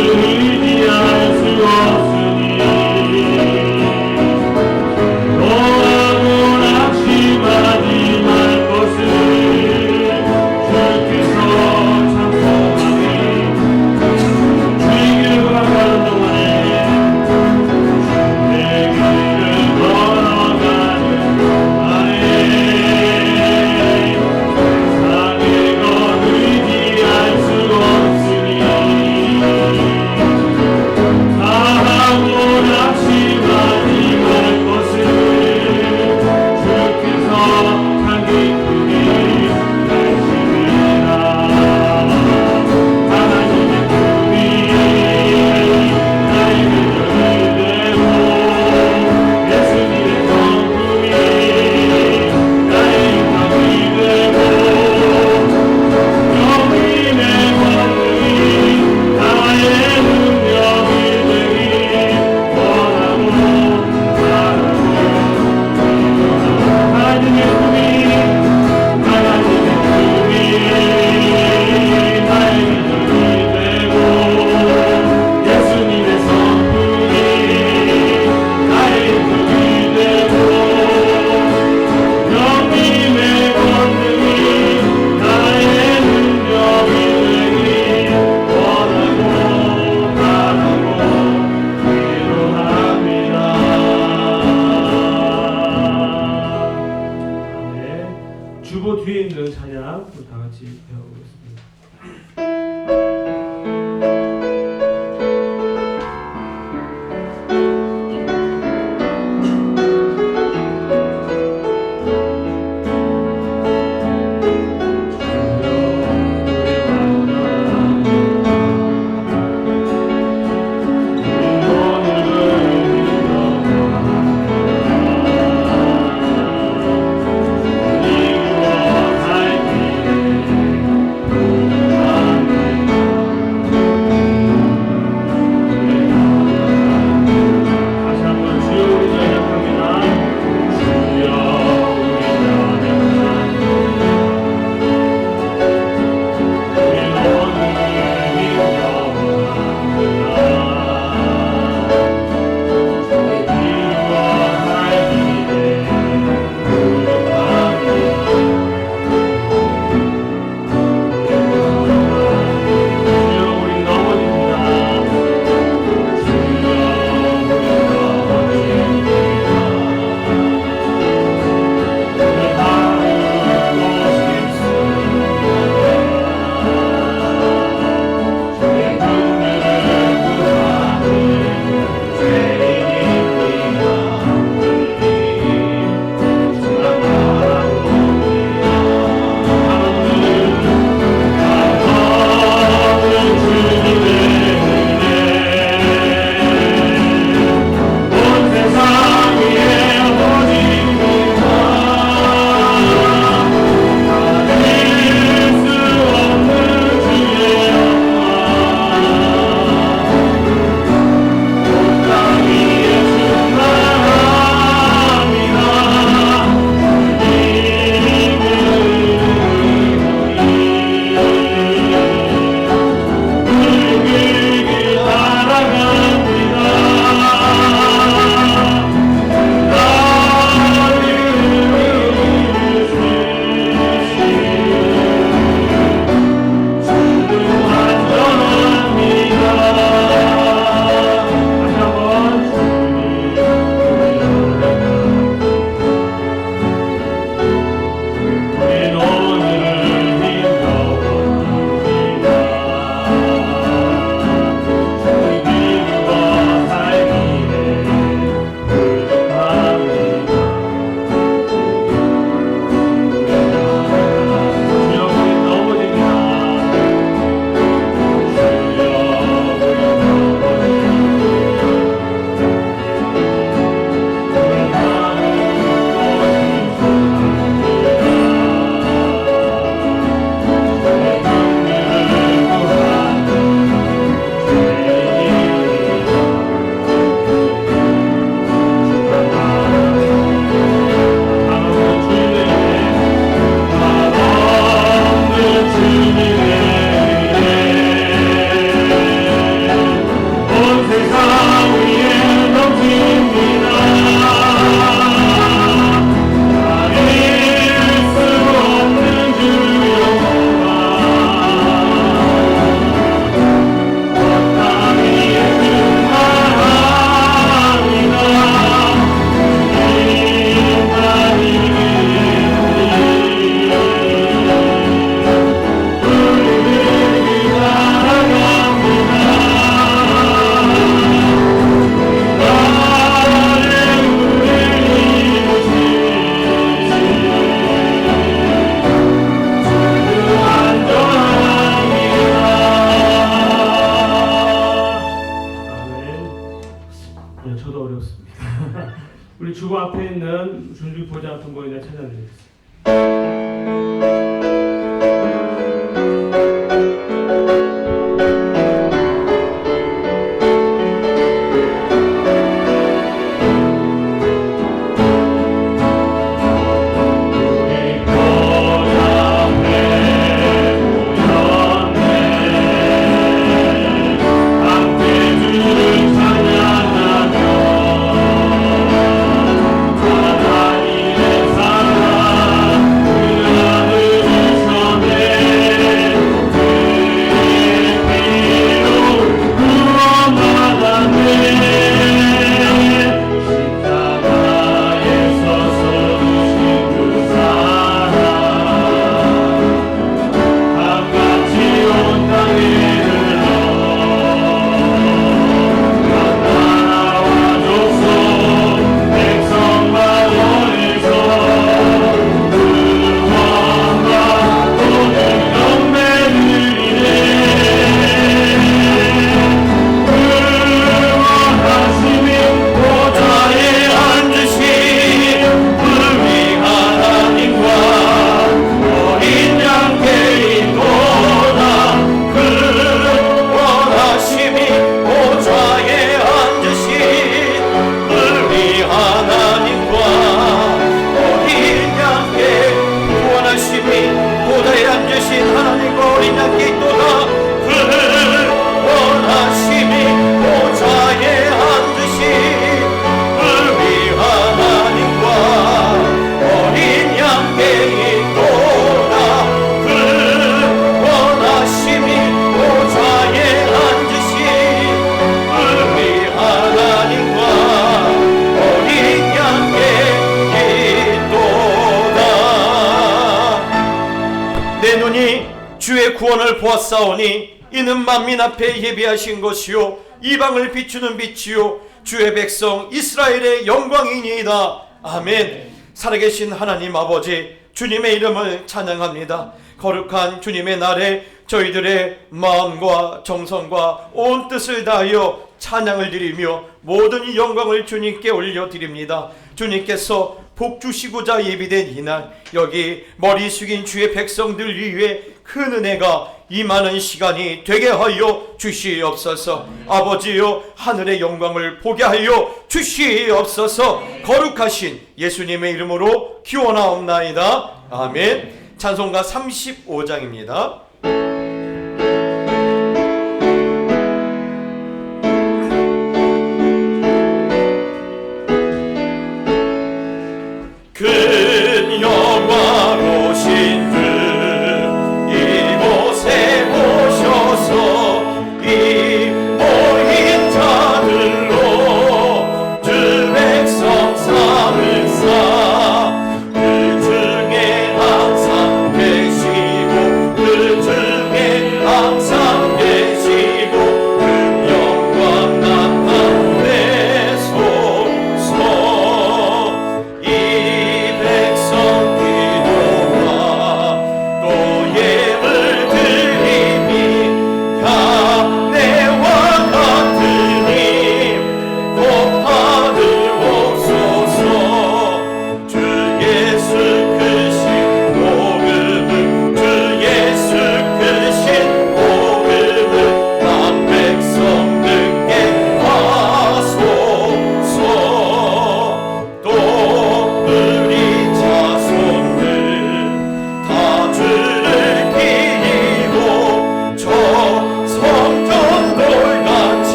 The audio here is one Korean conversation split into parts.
의지할 수 없으니 노하고 낙심하지 말 것을 주께서 참소하니 주의 길을 걸어가는 동안에 주의 길을 걸어가는 동안에 세상의 것 의지할 수 없으니 사하고 낙심하지 말 것을 주께서 참기쁘게 하시리라. 하나님의 품이 나의 근정이 되고 예수님의 성품이 나의 인격이 되고 영림의 권능이 나의 능력이 되기 원하고 바라고 하나님의 품이 나의 인격이 되고 예수님의 성품이 나의 인격이 되고 영림의 권능이 나의 능력이 되기 원하고 바라고 기도합니다. 네, 주보 뒤에 있는 찬양 또 다 같이 배워보겠습니다. 이루어 살기 저도 어렵습니다. 우리 주보 앞에 있는 준비 보좌 통보인을 찾아드리겠습니다. 주의 구원을 보았사오니 이는 만민 앞에 예비하신 것이요 이방을 비추는 빛이요 주의 백성 이스라엘의 영광이니이다. 아멘. 살아계신 하나님 아버지, 주님의 이름을 찬양합니다. 거룩한 주님의 날에 저희들의 마음과 정성과 온 뜻을 다하여 찬양을 드리며 모든 이 영광을 주님께 올려드립니다. 주님께서 복 주시고자 예비된 이날, 여기 머리 숙인 주의 백성들 위해 큰 은혜가 임하는 시간이 되게 하여 주시옵소서. 아버지여, 하늘의 영광을 보게 하여 주시옵소서. 거룩하신 예수님의 이름으로 기원하옵나이다. 아멘. 찬송가 35장입니다. 큰 영화로신 주 이곳에 오셔서 이 모인 자들로 주 백성 삼을사 그 중에 항상 계시고 그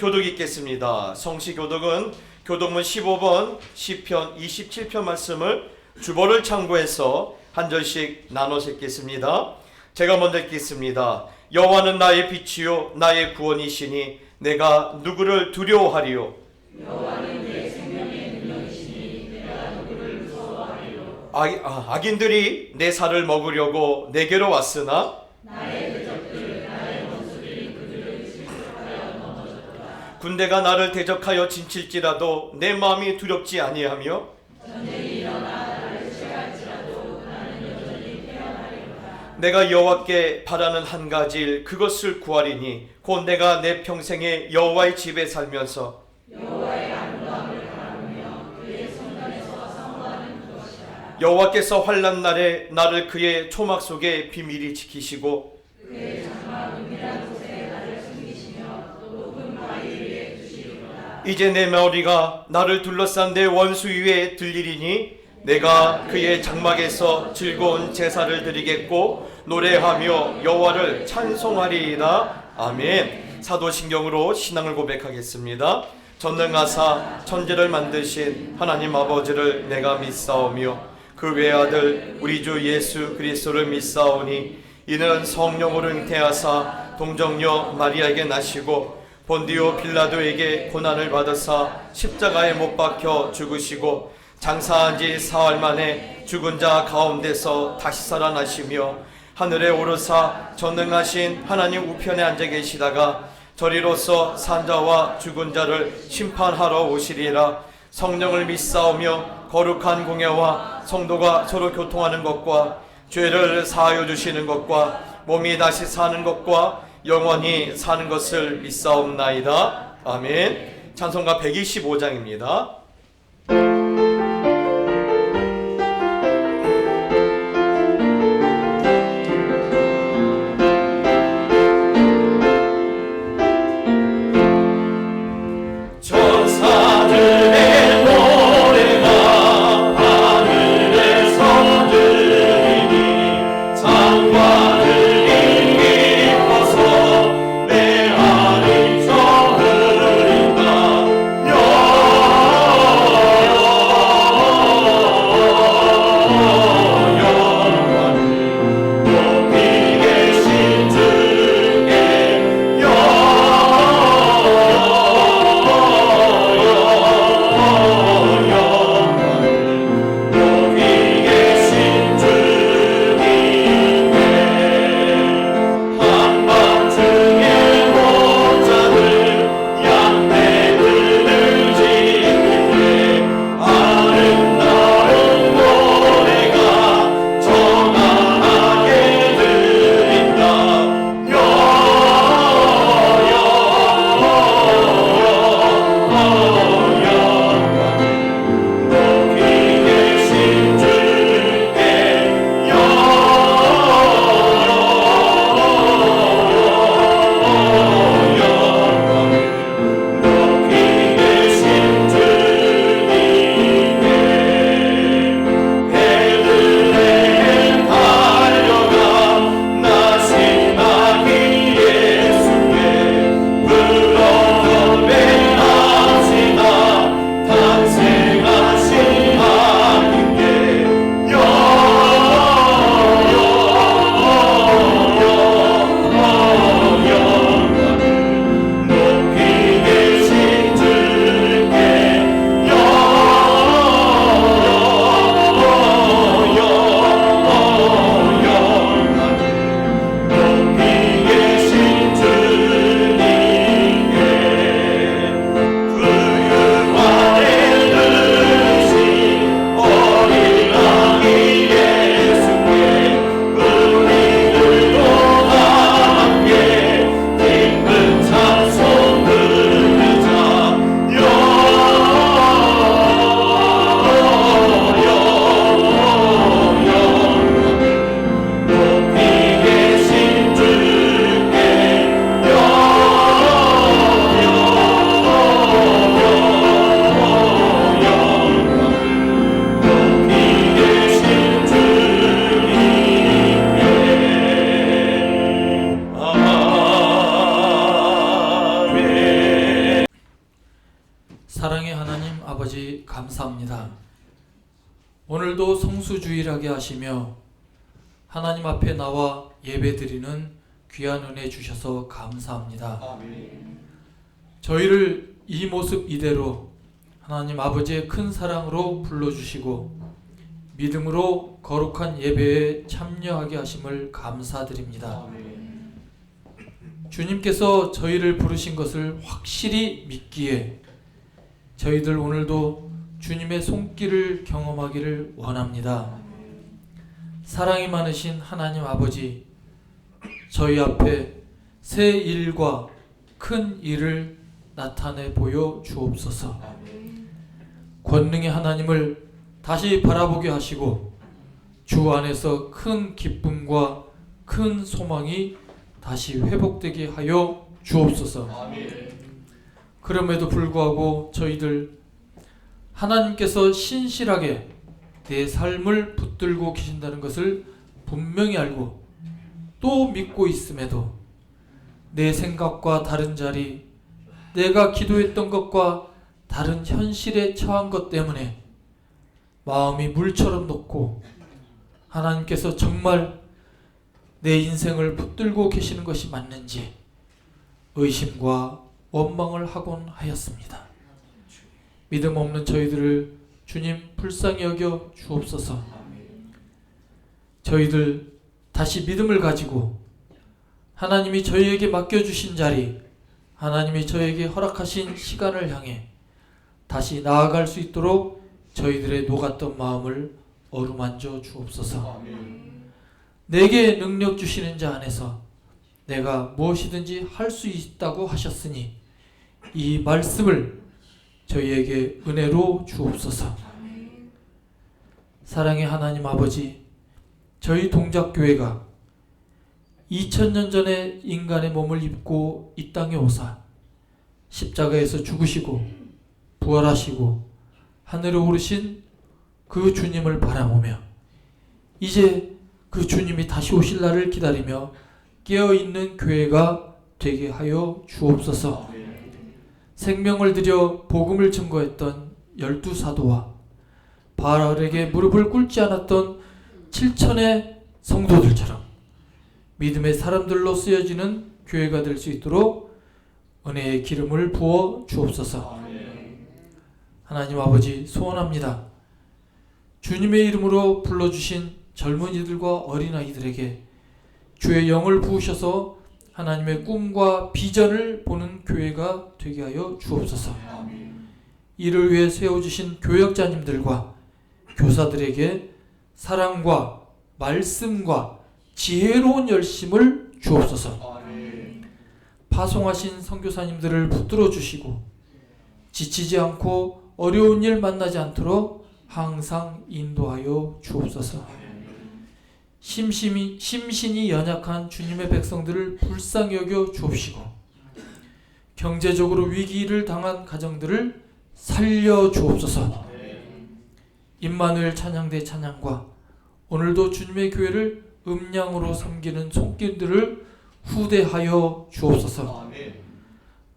성시교독 읽겠습니다. 성시교독은 교독문 15번 시편 27편 말씀을 주보를 참고해서 한 절씩 나눠서 읽겠습니다. 제가 먼저 읽겠습니다. 여호와는 나의 빛이요 나의 구원이시니 내가 누구를 두려워하리요. 여호와는 내 생명의 능력이시니 내가 누구를 무서워하리요. 악인들이 내 살을 먹으려고 내게로 왔으나 나의 대적들 나의 원수들이 그들을 질책하여 넘어졌도다. 군대가 나를 대적하여 진칠지라도 내 마음이 두렵지 아니하며 전쟁이 일어나 나를 취할지라도 나는 여전히 태어나리로다. 내가 여호와께 바라는 한 가지 일 그것을 구하리니 곧 내가 내 평생에 여호와의 집에 살면서 여호와의 아름다움을 바라보며 그의 성전에서 사모하는 그것이라. 여호와께서 환난 날에 나를 그의 초막 속에 비밀히 지키시고 그의 장막 은밀한 곳에 나를 숨기시며 높은 바위 위에 두시리로다. 이제 내 머리가 나를 둘러싼 내 원수 위에 들리리니 내가 그의 장막에서 즐거운 제사를 드리겠고 노래하며 여호와를 찬송하리이다. 아멘. 사도신경으로 신앙을 고백하겠습니다. 전능하사 천지를 만드신 하나님 아버지를 내가 믿사오며 그 외아들 우리 주 예수 그리스도를 믿사오니 이는 성령으로 잉태하사 동정녀 마리아에게 나시고 본디오 빌라도에게 고난을 받으사 십자가에 못 박혀 죽으시고 장사한 지 사흘 만에 죽은 자 가운데서 다시 살아나시며 하늘에 오르사 전능하신 하나님 우편에 앉아 계시다가 저리로서 산자와 죽은 자를 심판하러 오시리라. 성령을 믿사오며 거룩한 공예와 성도가 서로 교통하는 것과 죄를 사하여 주시는 것과 몸이 다시 사는 것과 영원히 사는 것을 믿사옵나이다. 아멘. 찬송가 125장입니다. 감사합니다. 오늘도 성수주일하게 하시며 하나님 앞에 나와 예배드리는 귀한 은혜 주셔서 감사합니다. 저희를 이 모습 이대로 하나님 아버지의 큰 사랑으로 불러주시고 믿음으로 거룩한 예배에 참여하게 하심을 감사드립니다. 주님께서 저희를 부르신 것을 확실히 믿기에 저희들 오늘도 주님의 손길을 경험하기를 원합니다. 사랑이 많으신 하나님 아버지, 저희 앞에 새 일과 큰 일을 나타내 보여 주옵소서. 권능의 하나님을 다시 바라보게 하시고 주 안에서 큰 기쁨과 큰 소망이 다시 회복되게 하여 주옵소서. 그럼에도 불구하고 저희들 하나님께서 신실하게 내 삶을 붙들고 계신다는 것을 분명히 알고 또 믿고 있음에도 내 생각과 다른 자리, 내가 기도했던 것과 다른 현실에 처한 것 때문에 마음이 물처럼 녹고 하나님께서 정말 내 인생을 붙들고 계시는 것이 맞는지 의심과 원망을 하곤 하였습니다. 믿음 없는 저희들을 주님 불쌍히 여겨 주옵소서. 저희들 다시 믿음을 가지고 하나님이 저희에게 맡겨주신 자리, 하나님이 저에게 허락하신 시간을 향해 다시 나아갈 수 있도록 저희들의 녹았던 마음을 어루만져 주옵소서. 내게 능력 주시는 자 안에서 내가 무엇이든지 할 수 있다고 하셨으니 이 말씀을 저희에게 은혜로 주옵소서. 사랑의 하나님 아버지, 저희 동작교회가 2000년 전에 인간의 몸을 입고 이 땅에 오사 십자가에서 죽으시고 부활하시고 하늘에 오르신 그 주님을 바라보며 이제 그 주님이 다시 오실 날을 기다리며 깨어있는 교회가 되게 하여 주옵소서. 생명을 들여 복음을 증거했던 12사도와 바알에게 무릎을 꿇지 않았던 7000의 성도들처럼 믿음의 사람들로 쓰여지는 교회가 될 수 있도록 은혜의 기름을 부어 주옵소서. 하나님 아버지, 소원합니다. 주님의 이름으로 불러주신 젊은이들과 어린아이들에게 주의 영을 부으셔서 하나님의 꿈과 비전을 보는 교회가 되게 하여 주옵소서. 이를 위해 세워주신 교역자님들과 교사들에게 사랑과 말씀과 지혜로운 열심을 주옵소서. 파송하신 선교사님들을 붙들어 주시고 지치지 않고 어려운 일 만나지 않도록 항상 인도하여 주옵소서. 심신이 연약한 주님의 백성들을 불쌍히 여겨 주옵시고 경제적으로 위기를 당한 가정들을 살려 주옵소서. 임마누엘 찬양대 찬양과 오늘도 주님의 교회를 음량으로 섬기는 손길들을 후대하여 주옵소서.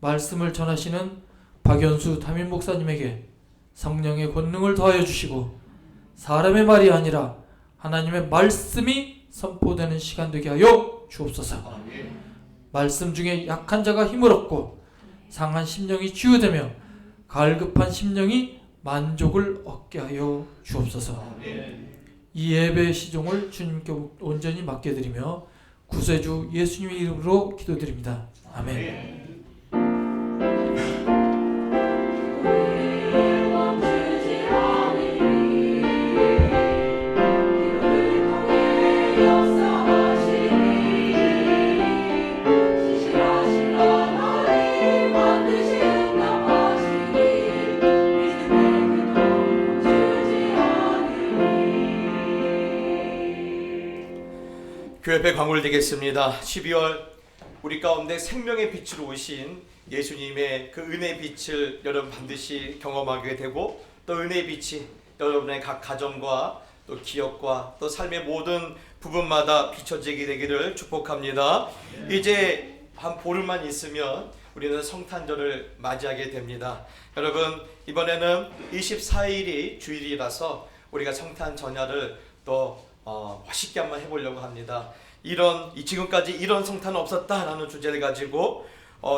말씀을 전하시는 박연수 담임 목사님에게 성령의 권능을 더하여 주시고 사람의 말이 아니라 하나님의 말씀이 선포되는 시간 되게 하여 주옵소서. 말씀 중에 약한 자가 힘을 얻고 상한 심령이 치유되며 갈급한 심령이 만족을 얻게 하여 주옵소서. 이 예배의 시종을 주님께 온전히 맡겨드리며 구세주 예수님의 이름으로 기도드립니다. 아멘. 교회배 광골되겠습니다. 12월 우리 가운데 생명의 빛으로 오신 예수님의 그 은혜의 빛을 여러분 반드시 경험하게 되고 또 은혜의 빛이 여러분의 각 가정과 또 기업과 또 삶의 모든 부분마다 비춰지게 되기를 축복합니다. 이제 한 보름만 있으면 우리는 성탄절을 맞이하게 됩니다. 여러분, 이번에는 24일이 주일이라서 우리가 성탄 전야를 또 멋있게 한번 해보려고 합니다. 지금까지 이런 성탄은 없었다라는 주제를 가지고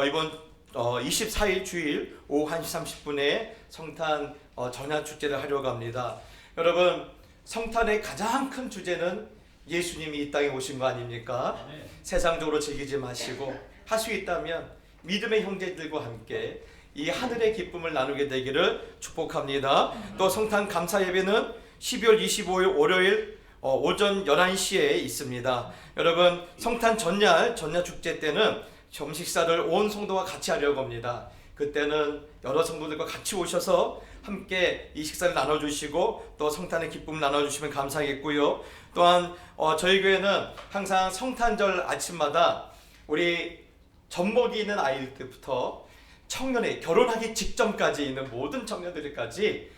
이번 24일 주일 오후 1시 30분에 성탄 전야 축제를 하려고 합니다. 여러분, 성탄의 가장 큰 주제는 예수님이 이 땅에 오신 거 아닙니까? 세상적으로 즐기지 마시고 할 수 있다면 믿음의 형제들과 함께 이 하늘의 기쁨을 나누게 되기를 축복합니다. 또 성탄 감사 예배는 12월 25일 월요일 오전 11시에 있습니다. 여러분, 성탄 전야 축제 때는 점식사를 온 성도가 같이 하려고 합니다. 그때는 여러 성도들과 같이 오셔서 함께 이 식사를 나눠주시고 또 성탄의 기쁨을 나눠주시면 감사하겠고요. 또한 저희 교회는 항상 성탄절 아침마다 우리 젖먹이 있는 아이들 때부터 청년의 결혼하기 직전까지 있는 모든 청년들까지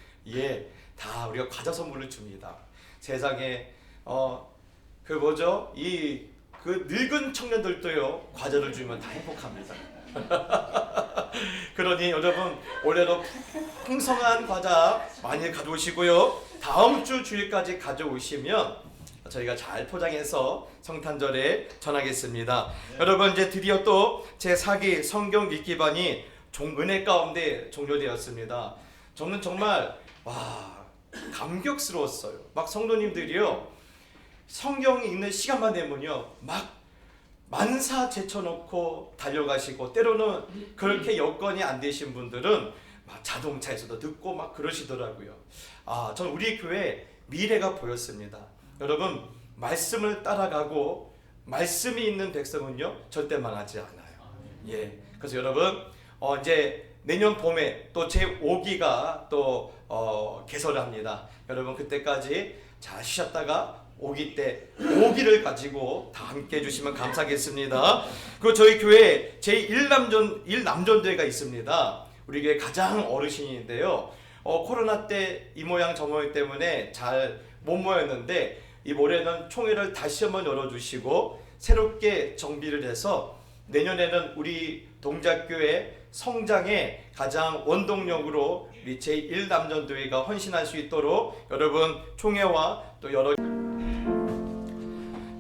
다 우리가 과자 선물을 줍니다. 세상에 그 늙은 청년들도요 과자를 주면 다 행복합니다. 그러니 여러분, 올해도 풍성한 과자 많이 가져오시고요. 다음 주 주일까지 가져오시면 저희가 잘 포장해서 성탄절에 전하겠습니다. 여러분, 이제 드디어 또 제4기 성경 읽기반이 은혜 가운데 종료되었습니다. 저는 정말 감격스러웠어요. 막 성도님들이요, 성경 읽는 시간만 되면요 막 만사 제쳐놓고 달려가시고, 때로는 그렇게 여건이 안 되신 분들은 막 자동차에서도 듣고 막 그러시더라고요. 저는 우리 교회 미래가 보였습니다. 여러분, 말씀을 따라가고 말씀이 있는 백성은요 절대 망하지 않아요. 그래서 여러분, 이제 내년 봄에 또 제5기가 또 개설을 합니다. 여러분, 그때까지 잘 쉬었다가 5기 때 5기를 가지고 다 함께 해주시면 감사하겠습니다. 그리고 저희 교회에 제1남전대회가 있습니다. 우리 교회 가장 어르신인데요, 코로나 때 이 모양 저 모양 때문에 잘 못 모였는데 이번에는 총회를 다시 한번 열어주시고 새롭게 정비를 해서 내년에는 우리 동작교회 성장의 가장 원동력으로 우리 제1남전대회가 헌신할 수 있도록 여러분 총회와 또 여러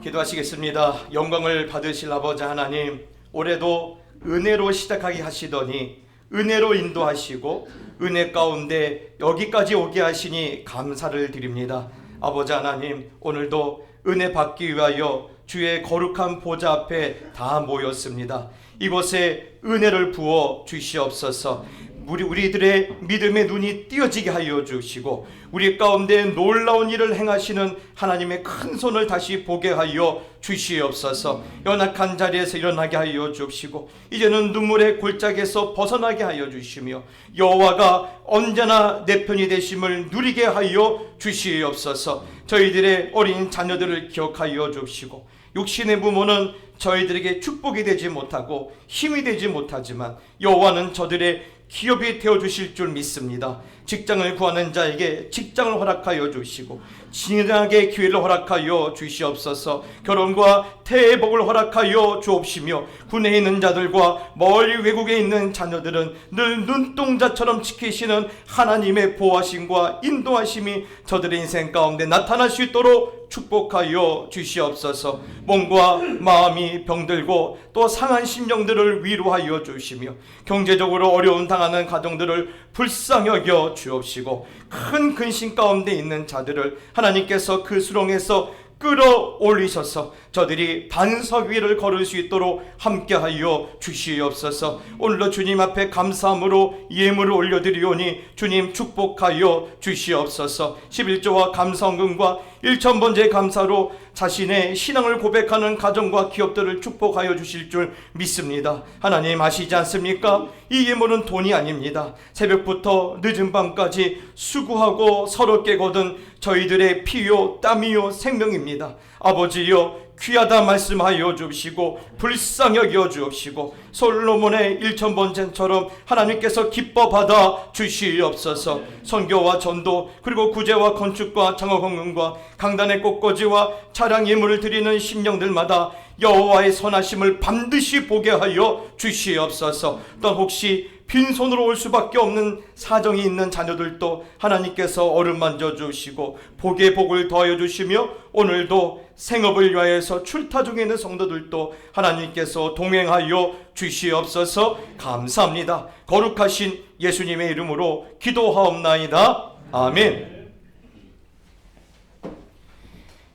기도하시겠습니다. 영광을 받으실 아버지 하나님, 올해도 은혜로 시작하게 하시더니 은혜로 인도하시고 은혜 가운데 여기까지 오게 하시니 감사를 드립니다. 아버지 하나님, 오늘도 은혜 받기 위하여 주의 거룩한 보좌 앞에 다 모였습니다. 이곳에 은혜를 부어 주시옵소서. 우리들의 믿음의 눈이 띄어지게 하여 주시고 우리 가운데 놀라운 일을 행하시는 하나님의 큰 손을 다시 보게 하여 주시옵소서. 연약한 자리에서 일어나게 하여 주시고 이제는 눈물의 골짜기에서 벗어나게 하여 주시며 여호와가 언제나 내 편이 되심을 누리게 하여 주시옵소서. 저희들의 어린 자녀들을 기억하여 주시고 육신의 부모는 저희들에게 축복이 되지 못하고 힘이 되지 못하지만 여호와는 저들의 기업이 되어주실 줄 믿습니다. 직장을 구하는 자에게 직장을 허락하여 주시고 진학의 기회를 허락하여 주시옵소서. 결혼과 태의 복을 허락하여 주옵시며 군에 있는 자들과 멀리 외국에 있는 자녀들은 늘 눈동자처럼 지키시는 하나님의 보호하심과 인도하심이 저들의 인생 가운데 나타날 수 있도록 축복하여 주시옵소서. 몸과 마음이 병들고 또 상한 심령들을 위로하여 주시며 경제적으로 어려운 당하는 가정들을 불쌍히 여겨 주옵시고 큰 근심 가운데 있는 자들을 하나님께서 그 수렁에서 끌어올리셔서 저들이 반석 위를 걸을 수 있도록 함께하여 주시옵소서. 오늘도 주님 앞에 감사함으로 예물을 올려드리오니 주님 축복하여 주시옵소서. 11조와 감사헌금과 1,000번째 감사로 자신의 신앙을 고백하는 가정과 기업들을 축복하여 주실 줄 믿습니다. 하나님 아시지 않습니까? 이 예물은 돈이 아닙니다. 새벽부터 늦은 밤까지 수고하고 서럽게 거둔 저희들의 피요 땀이요 생명입니다. 아버지여, 귀하다 말씀하여 주시고 불쌍히 여겨 주옵시고 솔로몬의 1000번째처럼 하나님께서 기뻐 받아 주시옵소서. 선교와 전도 그리고 구제와 건축과 창업 공연과 강단의 꽃꽂이와 차량 예물을 드리는 심령들마다 여호와의 선하심을 반드시 보게 하여 주시옵소서. 또 혹시 빈손으로 올 수밖에 없는 사정이 있는 자녀들도 하나님께서 어루만져 주시고 복에 복을 더하여 주시며 오늘도 생업을 위하여서 출타 중에 있는 성도들도 하나님께서 동행하여 주시옵소서. 감사합니다. 거룩하신 예수님의 이름으로 기도하옵나이다. 아멘.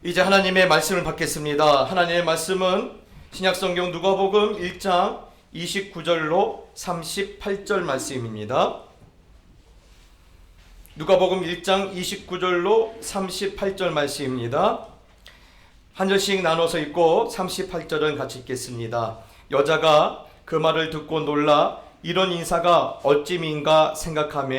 이제 하나님의 말씀을 받겠습니다. 하나님의 말씀은 신약성경 누가복음 1장 29절로 38절 말씀입니다. 누가복음 1장 29절로 38절 말씀입니다. 한 절씩 나눠서 읽고 38절은 같이 읽겠습니다. 여자가 그 말을 듣고 놀라 이런 인사가 어찌민가 생각하며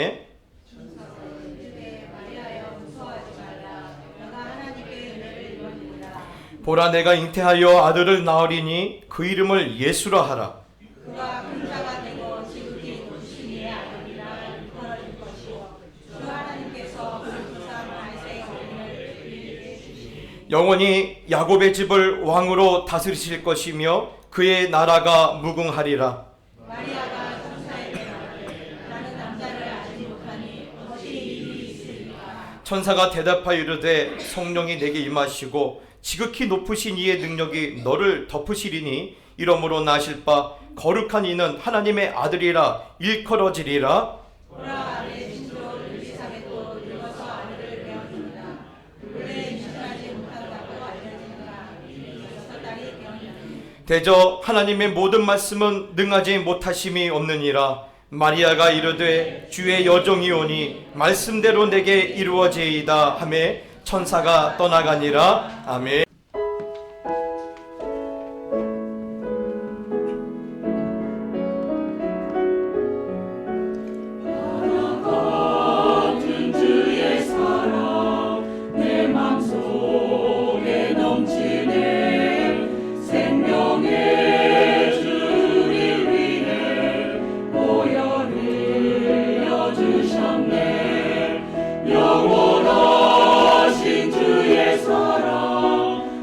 보라 내가 잉태하여 아들을 낳으리니 그 이름을 예수라 하라. 그가 큰 자가 되고 지극히 높으신 이의 아들이라 일컬어질 것이요 주 하나님께서 그 조상 다윗의 영광을 그에게 주시니 영원히 야곱의 집을 왕으로 다스리실 것이며 그의 나라가 무궁하리라. 마리아가 천사에게 말하되 나는 남자를 아직 못하니 어찌 이 일이 있으리까. 천사가 대답하여 이르되 성령이 내게 임하시고 지극히 높으신 이의 능력이 너를 덮으시리니 이러므로 나실 바 거룩한 이는 하나님의 아들이라 일컬어지리라. 보라 아래 진도 엘리사벳도 늙어서 아들을 배웠습니다. 본래 임신하지 못한다고 알려지니라. 이미 6달이 되었느니 대저 하나님의 모든 말씀은 능하지 못하심이 없느니라. 마리아가 이르되 주의 여종이 오니 말씀대로 내게 이루어지이다 하매 천사가 떠나가니라. 아멘. 영원하신 주의 사랑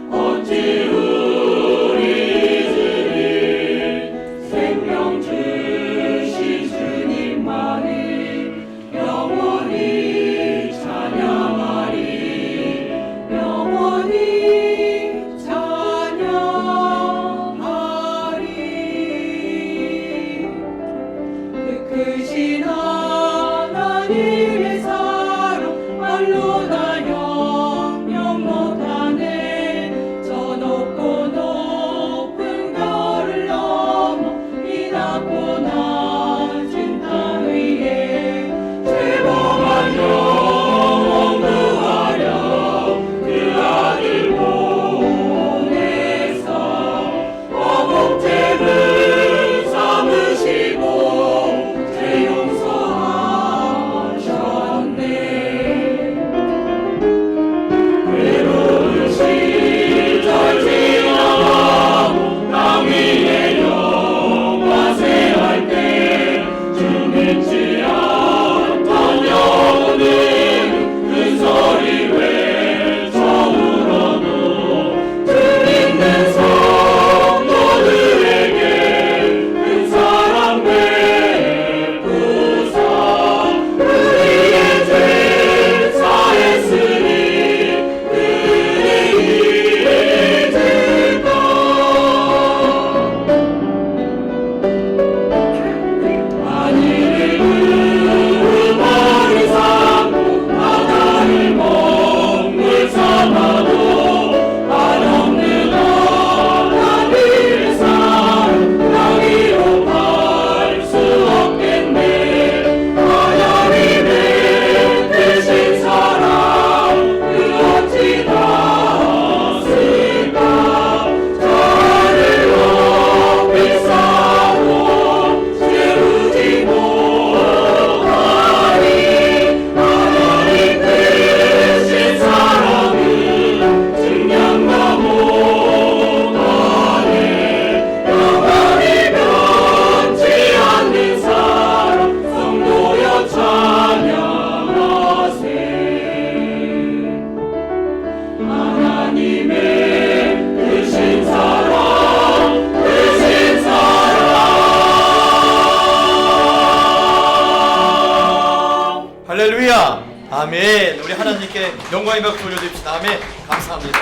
할렐루야. 아멘. 우리 하나님께 영광의 박수 올려드립시다. 아멘. 감사합니다.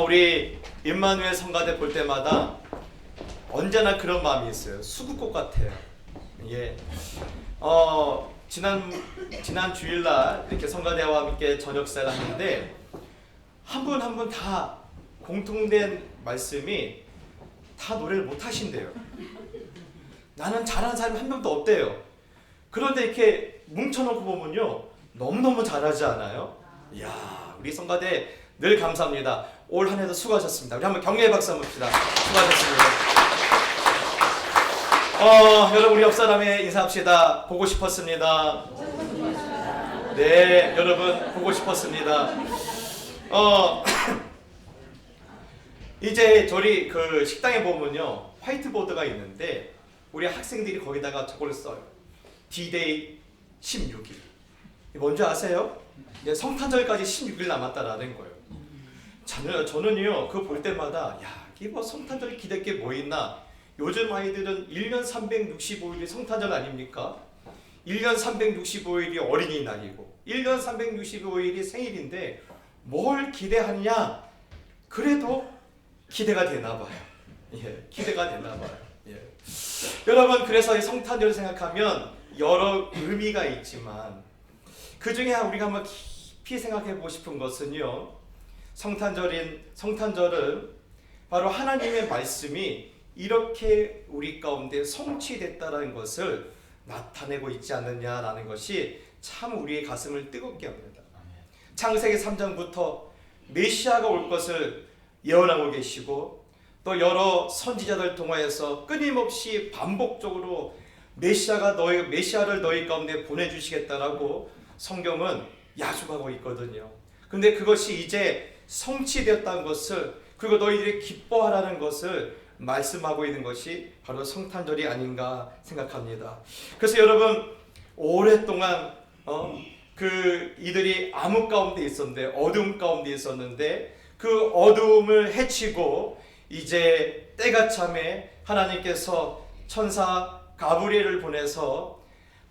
우리 임마누엘 성가대 볼 때마다 언제나 그런 마음이 있어요. 수국꽃 같아요. 예. 지난 주일날 이렇게 성가대와 함께 저녁사를 하는데 한 분 한 분 다 공통된 말씀이 다 노래를 못 하신대요. 나는 잘하는 사람이 한 명도 없대요. 그런데 이렇게 뭉쳐놓고 보면요, 너무너무 잘하지 않아요? 이야, 우리 성가대 늘 감사합니다. 올 한 해도 수고하셨습니다. 우리 한번 격려의 박수 한번 봅시다. 수고하셨습니다. 여러분, 우리 옆사람에 인사합시다. 보고 싶었습니다. 네, 여러분 보고 싶었습니다. 이제 저희 그 식당에 보면요, 화이트보드가 있는데 우리 학생들이 거기다가 저걸 써요. D-Day 16일. 뭔지 아세요? 이제 성탄절까지 16일 남았다라는 거예요. 저는요, 그거 볼 때마다 야, 이게 뭐 성탄절 기댈 게 뭐 있나? 요즘 아이들은 1년 365일이 성탄절 아닙니까? 1년 365일이 어린이날이고 1년 365일이 생일인데 뭘 기대하느냐? 그래도 기대가 되나 봐요. 예, 기대가 되나 봐요. 예. 여러분, 그래서 이 성탄절을 생각하면 여러 의미가 있지만 그 중에 우리가 한번 깊이 생각해 보고 싶은 것은요, 성탄절은 바로 하나님의 말씀이 이렇게 우리 가운데 성취됐다는 것을 나타내고 있지 않느냐라는 것이 참 우리의 가슴을 뜨겁게 합니다. 창세기 3장부터 메시아가 올 것을 예언하고 계시고 또 여러 선지자들 통하여서 끊임없이 반복적으로 메시아를 너희 가운데 보내주시겠다라고 성경은 약속하고 있거든요. 근데 그것이 이제 성취되었다는 것을, 그리고 너희들이 기뻐하라는 것을 말씀하고 있는 것이 바로 성탄절이 아닌가 생각합니다. 그래서 여러분, 오랫동안 이들이 암흑 가운데 있었는데, 어두움 가운데 있었는데 그 어두움을 헤치고 이제 때가 참에 하나님께서 천사 가브리엘을 보내서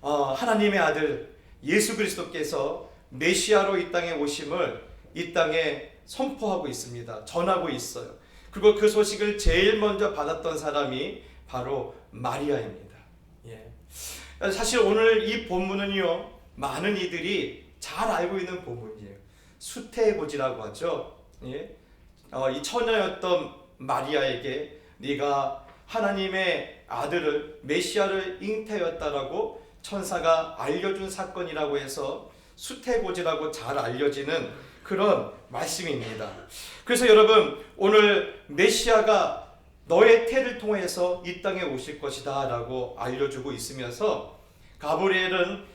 하나님의 아들 예수 그리스도께서 메시아로 이 땅에 오심을 이 땅에 선포하고 있습니다. 전하고 있어요. 그리고 그 소식을 제일 먼저 받았던 사람이 바로 마리아입니다. 예. 사실 오늘 이 본문은요, 많은 이들이 잘 알고 있는 본문이에요. 수태고지라고 하죠. 예. 이 처녀였던 마리아에게 네가 하나님의 아들을, 메시아를 잉태였다라고 천사가 알려준 사건이라고 해서 수태고지라고 잘 알려지는 그런 말씀입니다. 그래서 여러분, 오늘 메시아가 너의 태를 통해서 이 땅에 오실 것이다 라고 알려주고 있으면서 가브리엘은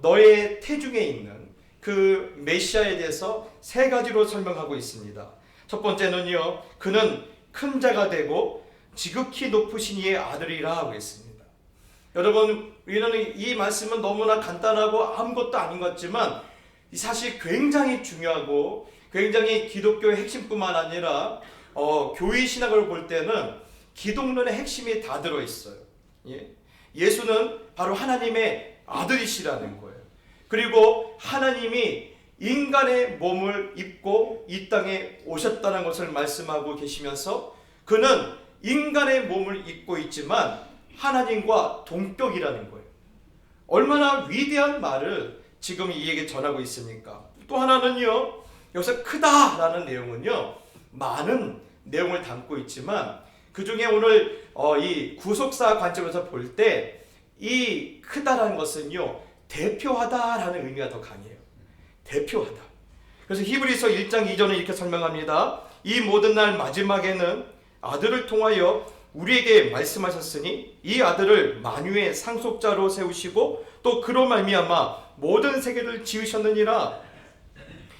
너의 태 중에 있는 그 메시아에 대해서 세 가지로 설명하고 있습니다. 첫 번째는요, 그는 큰 자가 되고 지극히 높으신 이의 아들이라 하고 있습니다. 여러분, 우리는 이 말씀은 너무나 간단하고 아무것도 아닌 것 같지만 사실 굉장히 중요하고 굉장히 기독교의 핵심뿐만 아니라 교회 신학을 볼 때는 기독론의 핵심이 다 들어있어요. 예? 예수는 바로 하나님의 아들이시라는 거예요. 그리고 하나님이 인간의 몸을 입고 이 땅에 오셨다는 것을 말씀하고 계시면서 그는 인간의 몸을 입고 있지만 하나님과 동격이라는 거예요. 얼마나 위대한 말을 지금 이에게 전하고 있습니까? 또 하나는요, 여기서 크다라는 내용은요, 많은 내용을 담고 있지만 그 중에 오늘 이 구속사 관점에서 볼 때 이 크다라는 것은요, 대표하다라는 의미가 더 강해요. 대표하다. 그래서 히브리서 1장 2절은 이렇게 설명합니다. 이 모든 날 마지막에는 아들을 통하여 우리에게 말씀하셨으니 이 아들을 만유의 상속자로 세우시고 또 그로 말미암아 모든 세계를 지으셨느니라.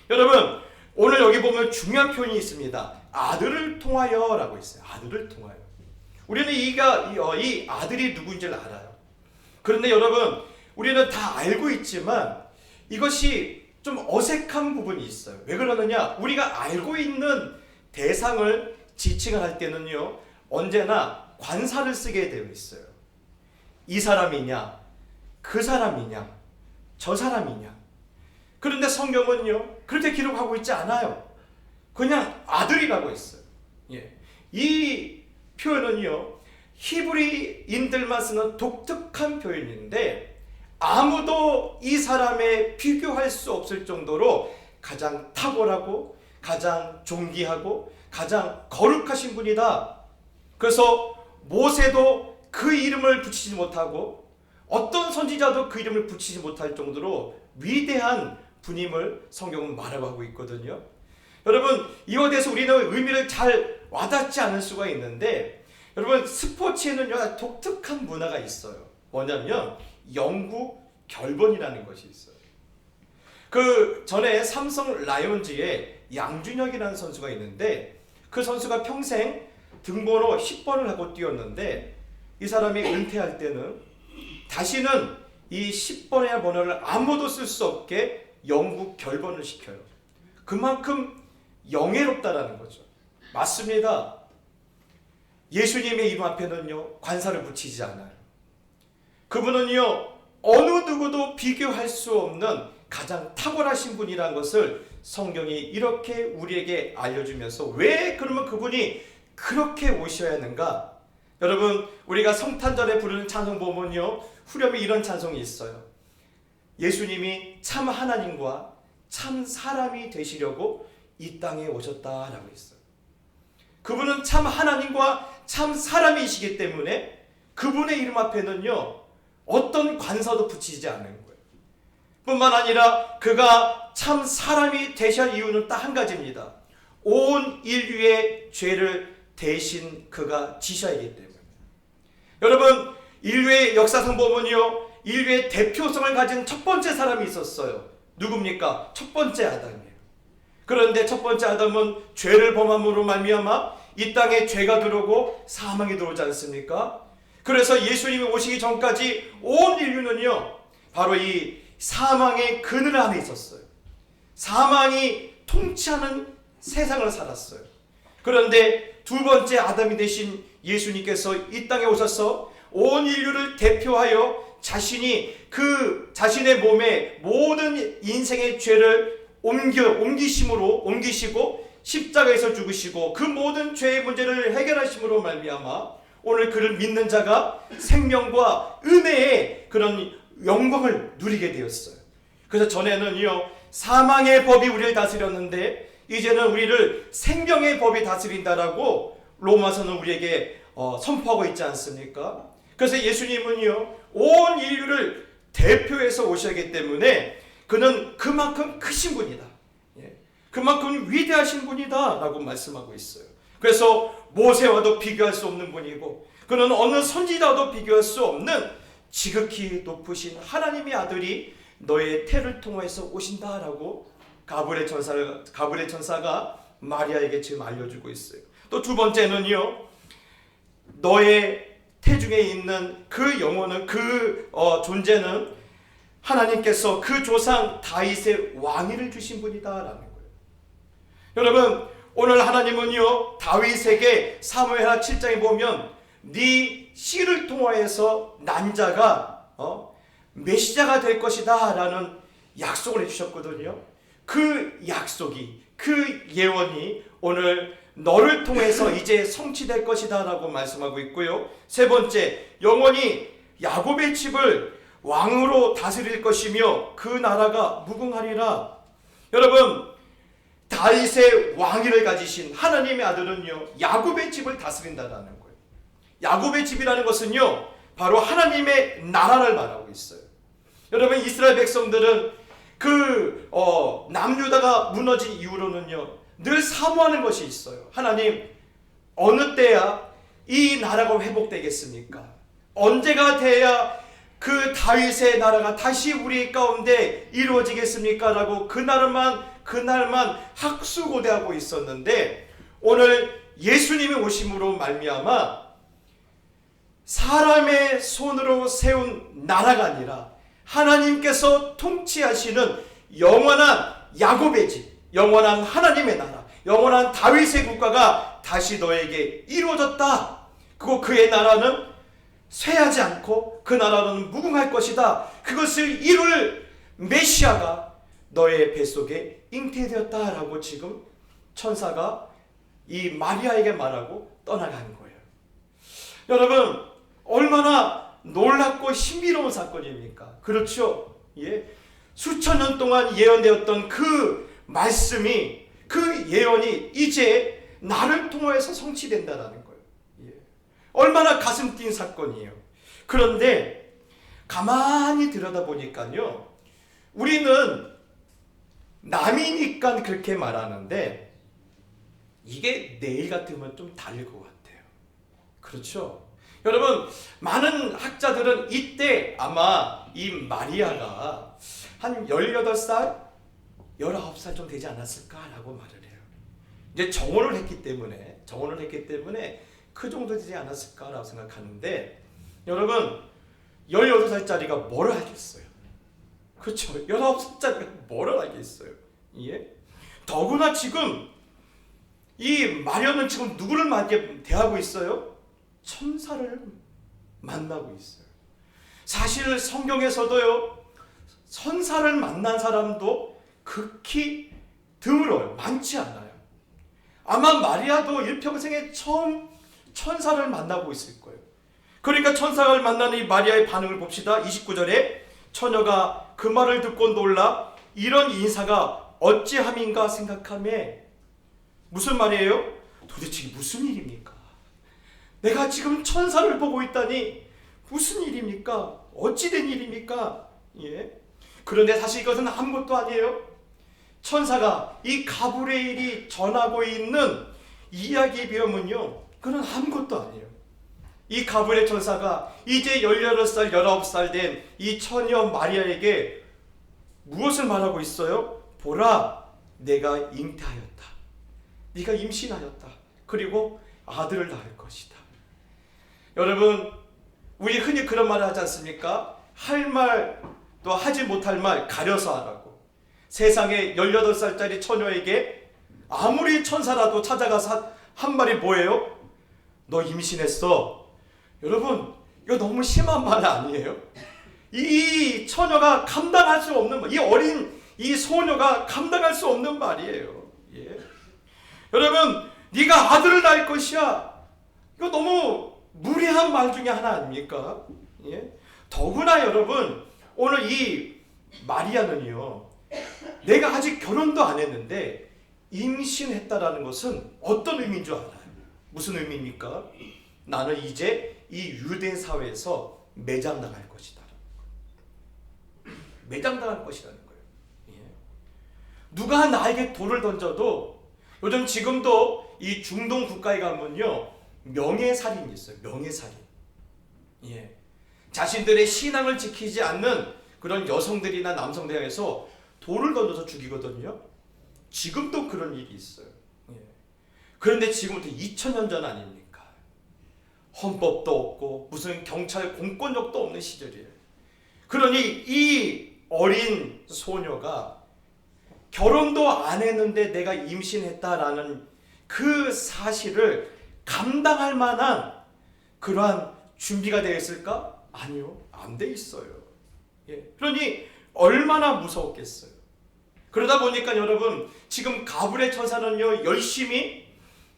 여러분, 오늘 여기 보면 중요한 표현이 있습니다. 아들을 통하여 라고 있어요. 아들을 통하여. 우리는 이 아들이 누구인지를 알아요. 그런데 여러분, 우리는 다 알고 있지만 이것이 좀 어색한 부분이 있어요. 왜 그러느냐? 우리가 알고 있는 대상을 지칭을 할 때는요, 언제나 관사를 쓰게 되어 있어요. 이 사람이냐, 그 사람이냐, 저 사람이냐. 그런데 성경은요, 그렇게 기록하고 있지 않아요. 그냥 아들이라고 했어요. 예. 이 표현은요, 히브리인들만 쓰는 독특한 표현인데 아무도 이 사람에 비교할 수 없을 정도로 가장 탁월하고 가장 존귀하고 가장 거룩하신 분이다. 그래서 모세도 그 이름을 붙이지 못하고 어떤 선지자도 그 이름을 붙이지 못할 정도로 위대한 분임을 성경은 말하고 하고 있거든요. 여러분, 이거에 대해서 우리는 의미를 잘 와닿지 않을 수가 있는데, 여러분, 스포츠에는요 독특한 문화가 있어요. 뭐냐면 영구 결번이라는 것이 있어요. 그 전에 삼성 라이온즈에 양준혁이라는 선수가 있는데, 그 선수가 평생 등번호 10번을 하고 뛰었는데, 이 사람이 은퇴할 때는 다시는 이 10번의 번호를 아무도 쓸 수 없게 영구 결번을 시켜요. 그만큼 영예롭다라는 거죠. 맞습니다. 예수님의 이름 앞에는요 관사를 붙이지 않아요. 그분은요 어느 누구도 비교할 수 없는 가장 탁월하신 분이라는 것을 성경이 이렇게 우리에게 알려주면서, 왜 그러면 그분이 그렇게 오셔야 하는가? 여러분, 우리가 성탄절에 부르는 찬송 보면요 후렴에 이런 찬송이 있어요. 예수님이 참 하나님과 참 사람이 되시려고 이 땅에 오셨다라고 했어요. 그분은 참 하나님과 참 사람이시기 때문에 그분의 이름 앞에는요 어떤 관사도 붙이지 않는 거예요. 뿐만 아니라 그가 참 사람이 되실 이유는 딱 한 가지입니다. 온 인류의 죄를 대신 그가 지셔야 하기 때문에. 여러분, 인류의 역사상 보면요 인류의 대표성을 가진 첫 번째 사람이 있었어요. 누굽니까? 첫 번째 아담이에요. 그런데 첫 번째 아담은 죄를 범함으로 말미암아 이 땅에 죄가 들어오고 사망이 들어오지 않습니까? 그래서 예수님이 오시기 전까지 온 인류는요 바로 이 사망의 그늘 안에 있었어요. 사망이 통치하는 세상을 살았어요. 그런데 두 번째 아담이 되신 예수님께서 이 땅에 오셔서 온 인류를 대표하여 자신의 몸에 모든 인생의 죄를 옮기시고 십자가에서 죽으시고 그 모든 죄의 문제를 해결하심으로 말미암아 오늘 그를 믿는 자가 생명과 은혜의 그런 영광을 누리게 되었어요. 그래서 전에는요 사망의 법이 우리를 다스렸는데 이제는 우리를 생명의 법이 다스린다라고 로마서는 우리에게 선포하고 있지 않습니까? 그래서 예수님은요 온 인류를 대표해서 오셔야하기 때문에 그는 그만큼 크신 분이다, 그만큼 위대하신 분이다 라고 말씀하고 있어요. 그래서 모세와도 비교할 수 없는 분이고 그는 어느 선지자와도 비교할 수 없는 지극히 높으신 하나님의 아들이 너의 태를 통해서 오신다라고 가브리엘 천사가 마리아에게 지금 알려주고 있어요. 또 두 번째는요 너의 태중에 있는 그 영혼은 존재는 하나님께서 그 조상 다윗의 왕위를 주신 분이다라는 거예요. 여러분, 오늘 하나님은요 다윗에게 사무엘하 7장에 보면 네 씨를 통하여서 난 자가 메시아가 될 것이다 라는 약속을 해주셨거든요. 그 약속이, 그 예언이 오늘 너를 통해서 이제 성취될 것이다 라고 말씀하고 있고요. 세 번째, 영원히 야곱의 집을 왕으로 다스릴 것이며 그 나라가 무궁하리라. 여러분, 다윗의 왕위를 가지신 하나님의 아들은요 야곱의 집을 다스린다라는 거예요. 야곱의 집이라는 것은요 바로 하나님의 나라를 말하고 있어요. 여러분, 이스라엘 백성들은 남유다가 무너진 이후로는요 늘 사모하는 것이 있어요. 하나님, 어느 때야 이 나라가 회복되겠습니까? 언제가 돼야 그 다윗의 나라가 다시 우리 가운데 이루어지겠습니까? 라고 그날만 학수고대하고 있었는데 오늘 예수님이 오심으로 말미암아 사람의 손으로 세운 나라가 아니라 하나님께서 통치하시는 영원한 야곱의 집, 영원한 하나님의 나라, 영원한 다윗의 국가가 다시 너에게 이루어졌다. 그리고 그의 나라는 쇠하지 않고 그 나라는 무궁할 것이다. 그것을 이룰 메시아가 너의 뱃속에 잉태되었다라고 지금 천사가 이 마리아에게 말하고 떠나가는 거예요. 여러분, 얼마나 놀랍고 신비로운 사건입니까? 그렇죠? 예. 수천 년 동안 예언되었던 그 말씀이, 그 예언이 이제 나를 통해서 성취된다라는 거예요. 예. 얼마나 가슴 뛴 사건이에요. 그런데 가만히 들여다보니까요, 우리는 남이니까 그렇게 말하는데 이게 내일 같으면 좀 다를 것 같아요. 그렇죠? 여러분, 많은 학자들은 이때 아마 이 마리아가 한 18살, 19살 좀 되지 않았을까라고 말을 해요. 이제 정혼을 했기 때문에 그 정도 되지 않았을까라고 생각하는데, 여러분, 18살짜리가 뭘 알겠어요? 그렇죠? 19살짜리가 뭘 알겠어요? 예? 더구나 지금 이 마리아는 지금 누구를 대하고 있어요? 천사를 만나고 있어요. 사실 성경에서도요, 천사를 만난 사람도 극히 드물어요. 많지 않아요. 아마 마리아도 일평생에 처음 천사를 만나고 있을 거예요. 그러니까 천사를 만나는 이 마리아의 반응을 봅시다. 29절에 처녀가 그 말을 듣고 놀라 이런 인사가 어찌함인가 생각하며, 무슨 말이에요? 도대체 무슨 일입니까? 내가 지금 천사를 보고 있다니 무슨 일입니까? 어찌 된 일입니까? 예. 그런데 사실 이것은 아무것도 아니에요. 천사가 이 가브리엘이 전하고 있는 이야기에 비하면요, 그건 아무것도 아니에요. 이 가브리엘 천사가 이제 18살, 19살 된 이 처녀 마리아에게 무엇을 말하고 있어요? 보라, 내가 잉태하였다. 네가 임신하였다. 그리고 아들을 낳을 것이다. 여러분, 우리 흔히 그런 말을 하지 않습니까? 할 말 또 하지 못할 말 가려서 하라고. 세상에 18살짜리 처녀에게 아무리 천사라도 찾아가서 한 말이 뭐예요? 너 임신했어. 여러분, 이거 너무 심한 말 아니에요? 이 처녀가 감당할 수 없는 말, 이 어린 이 소녀가 감당할 수 없는 말이에요. 예. 여러분, 네가 아들을 낳을 것이야. 이거 너무 무례한 말 중에 하나 아닙니까? 예. 더구나 여러분, 오늘 이 마리아는요, 내가 아직 결혼도 안 했는데 임신했다라는 것은 어떤 의미인 줄 알아요? 무슨 의미입니까? 나는 이제 이 유대 사회에서 매장당할 것이다. 매장당할 것이라는 거예요. 예. 누가 나에게 돌을 던져도, 요즘 지금도 이 중동 국가에 가면요, 명예살인이 있어요. 명예살인. 예. 자신들의 신앙을 지키지 않는 그런 여성들이나 남성들에 의해서 돌을 던져서 죽이거든요. 지금도 그런 일이 있어요. 예. 그런데 지금부터 2000년 전 아닙니까? 헌법도 없고 무슨 경찰 공권력도 없는 시절이에요. 그러니 이 어린 소녀가 결혼도 안 했는데 내가 임신했다라는 그 사실을 감당할 만한 그러한 준비가 되어 있을까? 아니요, 안 돼 있어요. 예. 그러니 얼마나 무서웠겠어요. 그러다 보니까 여러분, 지금 가브리엘 천사는요, 열심히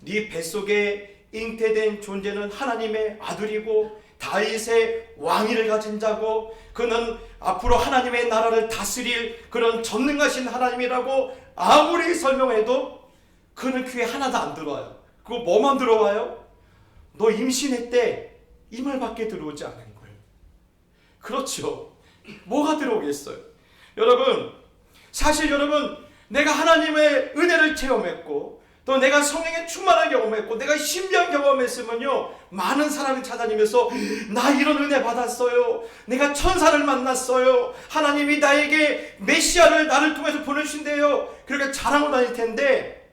네 뱃속에 잉태된 존재는 하나님의 아들이고 다윗의 왕위를 가진 자고 그는 앞으로 하나님의 나라를 다스릴 그런 전능하신 하나님이라고 아무리 설명해도 그는 귀에 하나도 안 들어와요. 그거 뭐만 들어와요? 너 임신했대, 이 말밖에 들어오지 않은 거예요. 그렇죠. 뭐가 들어오겠어요? 여러분, 사실 여러분, 내가 하나님의 은혜를 체험했고 또 내가 성령의 충만을 경험했고 내가 신비한 경험했으면요, 많은 사람이 찾아다니면서 나 이런 은혜 받았어요, 내가 천사를 만났어요, 하나님이 나에게 메시아를 나를 통해서 보내주신대요, 그렇게 자랑을 다닐 텐데,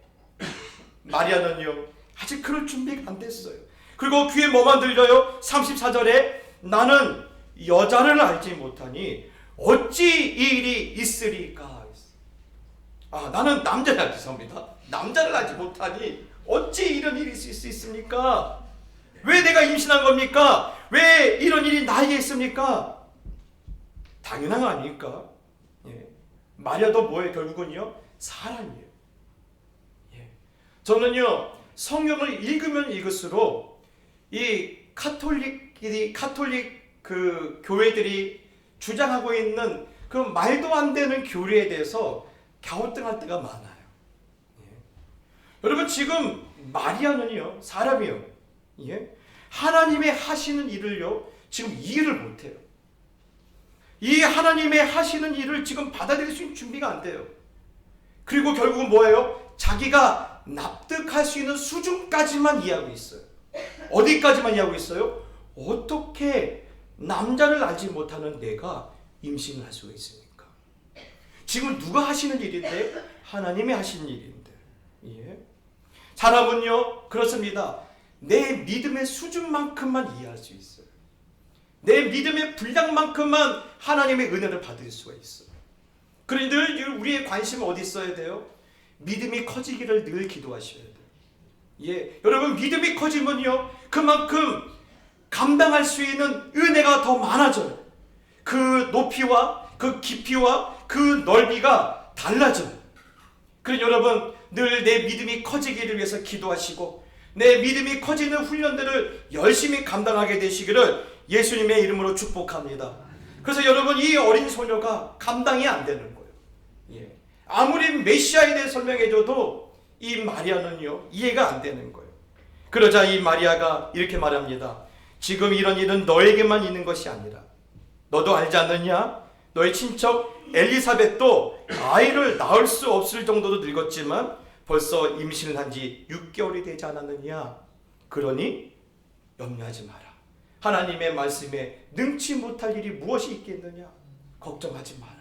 마리아는요, 아직 그럴 준비가 안 됐어요. 그리고 귀에 뭐만 들려요? 34절에 나는 여자를 알지 못하니 어찌 이 일이 있으리까. 나는 남자를 알지 섭니다. 남자를 알지 못하니 어찌 이런 일이 있을 수 있습니까? 왜 내가 임신한 겁니까? 왜 이런 일이 나에게 있습니까? 당연한 거 아닙니까? 예. 마리아도 뭐예요? 결국은요, 사람이에요. 예. 저는요, 성경을 읽으면 읽을수록 이 카톨릭 그 교회들이 주장하고 있는 그 말도 안 되는 교리에 대해서 갸우뚱할 때가 많아요. 예. 여러분, 지금 마리아는요, 사람이요. 예? 하나님의 하시는 일을요, 지금 이해를 못해요. 이 하나님의 하시는 일을 지금 받아들일 수 있는 준비가 안 돼요. 그리고 결국은 뭐예요? 자기가 납득할 수 있는 수준까지만 이해하고 있어요. 어디까지만 이해하고 있어요? 어떻게 남자를 알지 못하는 내가 임신을 할 수가 있습니까? 지금 누가 하시는 일인데? 하나님이 하시는 일인데. 예? 사람은요, 그렇습니다. 내 믿음의 수준만큼만 이해할 수 있어요. 내 믿음의 분량만큼만 하나님의 은혜를 받을 수가 있어요. 그러니 늘 우리의 관심은 어디 있어야 돼요? 믿음이 커지기를 늘 기도하셔야 돼요. 예, 여러분, 믿음이 커지면요, 그만큼 감당할 수 있는 은혜가 더 많아져요. 그 높이와 그 깊이와 그 넓이가 달라져요. 그러니 여러분, 늘 내 믿음이 커지기를 위해서 기도하시고 내 믿음이 커지는 훈련들을 열심히 감당하게 되시기를 예수님의 이름으로 축복합니다. 그래서 여러분, 이 어린 소녀가 감당이 안 되는 거예요. 예. 아무리 메시아에 대해 설명해줘도 이 마리아는요, 이해가 안 되는 거예요. 그러자 이 마리아가 이렇게 말합니다. 지금 이런 일은 너에게만 있는 것이 아니라 너도 알지 않느냐? 너의 친척 엘리사벳도 아이를 낳을 수 없을 정도로 늙었지만 벌써 임신을 한 지 6개월이 되지 않았느냐? 그러니 염려하지 마라. 하나님의 말씀에 능치 못할 일이 무엇이 있겠느냐? 걱정하지 마라.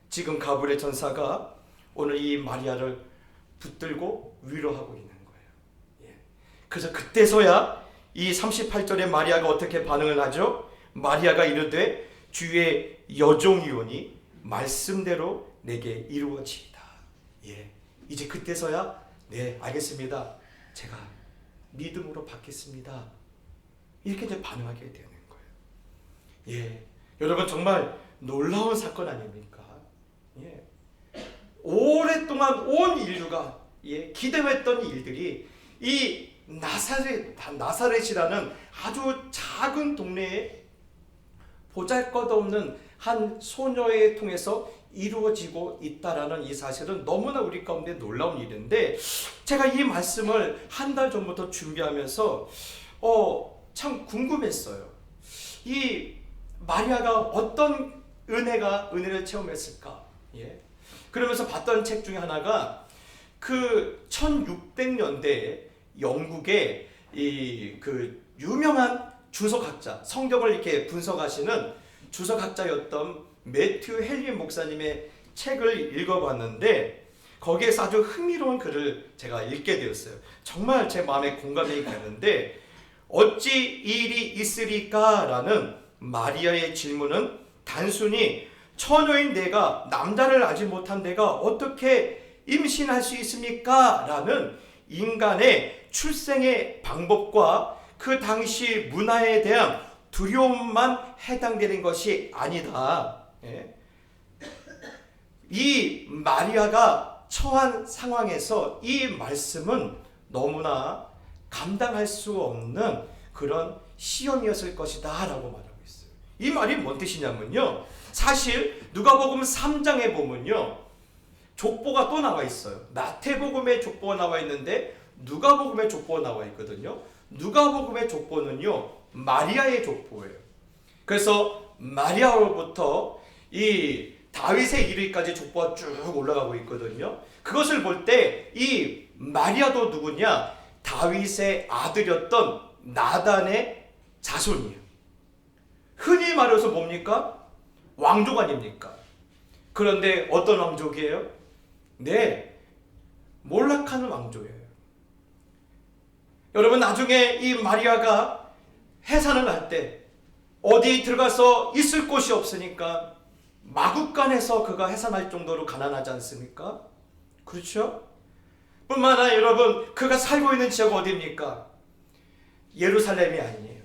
지금 가브리엘 전사가 오늘 이 마리아를 붙들고 위로하고 있는 거예요. 그래서 그때서야 이 38절에 마리아가 어떻게 반응을 하죠? 마리아가 이르되 주의 여종이오니 말씀대로 내게 이루어지이다. 이제 그때서야 네, 알겠습니다. 제가 믿음으로 받겠습니다. 이렇게 이제 반응하게 되는 거예요. 여러분, 정말 놀라운 사건 아닙니까? 오랫동안 온 인류가 기대했던 일들이 이 나사렛이라는 아주 작은 동네에 보잘것없는 한 소녀에 통해서 이루어지고 있다라는 이 사실은 너무나 우리 가운데 놀라운 일인데, 제가 이 말씀을 한 달 전부터 준비하면서 참 궁금했어요. 이 마리아가 어떤 은혜를 체험했을까? 그러면서 봤던 책 중에 하나가 그 1600년대에 영국의 그 유명한 주석학자, 성경을 이렇게 분석하시는 주석학자였던 매튜 헨리 목사님의 책을 읽어봤는데 거기에서 아주 흥미로운 글을 제가 읽게 되었어요. 정말 제 마음에 공감이 가는데, 어찌 이 일이 있으리까? 라는 마리아의 질문은 단순히 처녀인 내가, 남자를 알지 못한 내가 어떻게 임신할 수 있습니까? 라는 인간의 출생의 방법과 그 당시 문화에 대한 두려움만 해당되는 것이 아니다. 이 마리아가 처한 상황에서 이 말씀은 너무나 감당할 수 없는 그런 시험이었을 것이다 라고 말하고 있어요. 이 말이 뭔 뜻이냐면요, 사실 누가복음 3장에 보면요, 족보가 또 나와 있어요. 마태복음의 족보가 나와 있는데 누가복음의 족보가 나와 있거든요. 누가복음의 족보는요, 마리아의 족보예요. 그래서 마리아로부터 이 다윗의 이르기까지 족보가 쭉 올라가고 있거든요. 그것을 볼 때 이 마리아도 누구냐? 다윗의 아들이었던 나단의 자손이에요. 흔히 말해서 뭡니까? 왕족 아닙니까? 그런데 어떤 왕족이에요? 네, 몰락하는 왕족이에요. 여러분, 나중에 이 마리아가 해산을 할 때 어디 들어가서 있을 곳이 없으니까 마국간에서 그가 해산할 정도로 가난하지 않습니까? 그렇죠? 뿐만 아니라 여러분, 그가 살고 있는 지역 어디입니까? 예루살렘이 아니에요.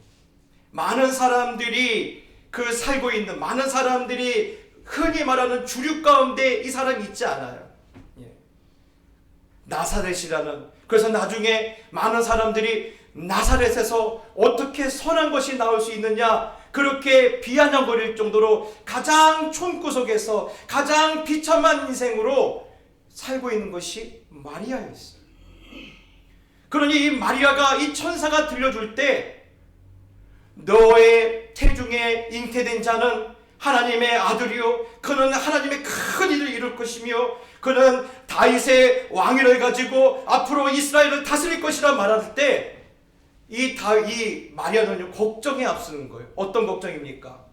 많은 사람들이 살고 있는 많은 사람들이 흔히 말하는 주류 가운데 이 사람이 있지 않아요. 나사렛이라는, 그래서 나중에 많은 사람들이 나사렛에서 어떻게 선한 것이 나올 수 있느냐 그렇게 비아냥거릴 정도로 가장 촌구석에서 가장 비참한 인생으로 살고 있는 것이 마리아였어요. 그러니 이 마리아가 이 천사가 들려줄 때 너의 태중에 잉태된 자는 하나님의 아들이요 그는 하나님의 큰 일을 이룰 것이며 그는 다윗의 왕위를 가지고 앞으로 이스라엘을 다스릴 것이라 말할 때 이 마리아는 걱정에 앞서는 거예요. 어떤 걱정입니까?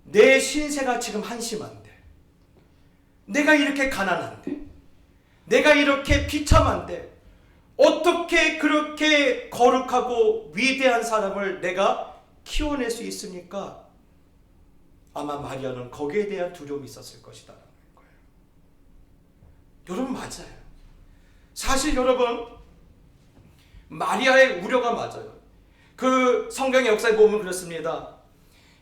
내 신세가 지금 한심한데, 내가 이렇게 가난한데, 내가 이렇게 비참한데 어떻게 그렇게 거룩하고 위대한 사람을 내가 키워낼 수 있습니까? 아마 마리아는 거기에 대한 두려움이 있었을 것이다 라는 거예요. 여러분, 맞아요. 사실 여러분, 마리아의 우려가 맞아요. 그 성경의 역사에 보면 그렇습니다.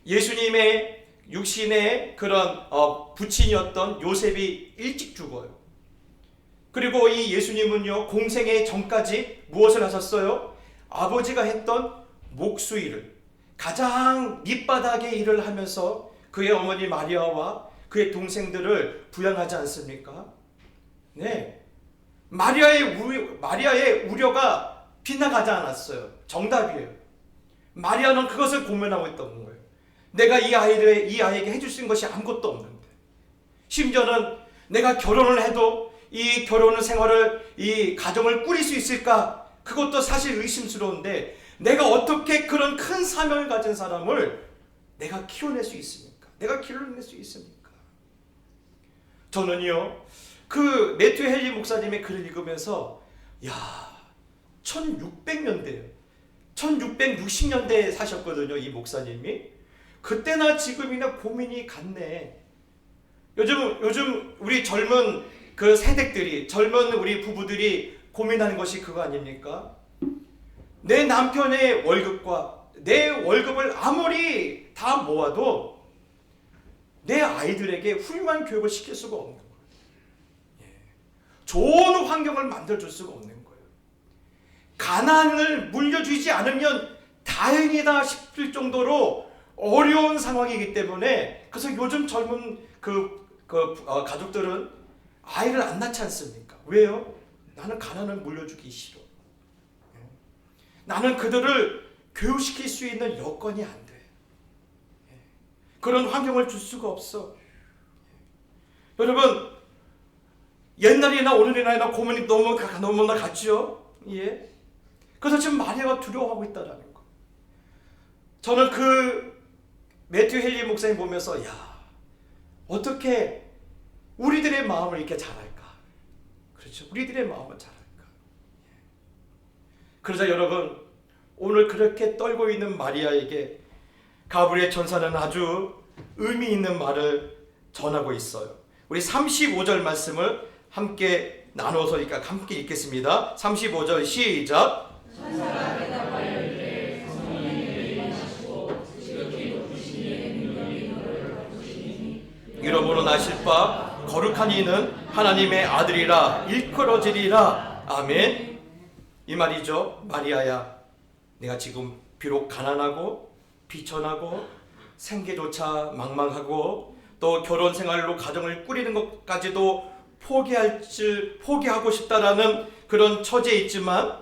예수님의 육신의 그런 부친이었던 요셉이 일찍 죽어요. 그리고 이 예수님은요, 공생의 전까지 무엇을 하셨어요? 아버지가 했던 목수일을, 가장 밑바닥의 일을 하면서 그의 어머니 마리아와 그의 동생들을 부양하지 않습니까? 네, 마리아의 우려가 빗나가지 않았어요. 정답이에요. 마리아는 그것을 고민하고 있던 거예요. 내가 이 아이에게 해줄 수 있는 것이 아무것도 없는데, 심지어는 내가 결혼을 해도 이 결혼 생활을, 이 가정을 꾸릴 수 있을까? 그것도 사실 의심스러운데 내가 어떻게 그런 큰 사명을 가진 사람을 내가 키워낼 수 있습니까? 내가 키워낼 수 있습니까? 저는요, 그 매튜 헨리 목사님의 글을 읽으면서 1600년대예요. 1660년대에 사셨거든요, 이 목사님이. 그때나 지금이나 고민이 같네. 요즘 우리 젊은 그 세대들이, 젊은 우리 부부들이 고민하는 것이 그거 아닙니까? 내 남편의 월급과 내 월급을 아무리 다 모아도 내 아이들에게 훌륭한 교육을 시킬 수가 없는 거예요. 좋은 환경을 만들어줄 수가 없는 거예요. 가난을 물려주지 않으면 다행이다 싶을 정도로 어려운 상황이기 때문에, 그래서 요즘 젊은 가족들은 아이를 안 낳지 않습니까? 왜요? 나는 가난을 물려주기 싫어. 나는 그들을 교육시킬 수 있는 여건이 안 돼. 그런 환경을 줄 수가 없어. 여러분, 옛날이나 오늘이나 고민이 너무나 같죠? 예. 그래서 지금 마리아가 두려워하고 있다라는 거. 저는 그 매튜 헨리 목사님 보면서 어떻게 우리들의 마음을 이렇게 잘할까? 그렇죠. 우리들의 마음을 잘할까? 그러자 여러분, 오늘 그렇게 떨고 있는 마리아에게 가브리엘 천사는 아주 의미 있는 말을 전하고 있어요. 우리 35절 말씀을 함께 나눠서 함께 읽겠습니다. 35절 시작. 천사가 대답하여 이르되 성령이 임하시고 지극히 높으신 이의 능력이 너를 덮으시니 이러므로 나실 바 거룩한 이는 하나님의 아들이라 일컬어지리라. 아멘. 이 말이죠. 마리아야, 내가 지금 비록 가난하고 비천하고 생계조차 망망하고 또 결혼 생활로 가정을 꾸리는 것까지도 포기하고 싶다라는 그런 처지에 있지만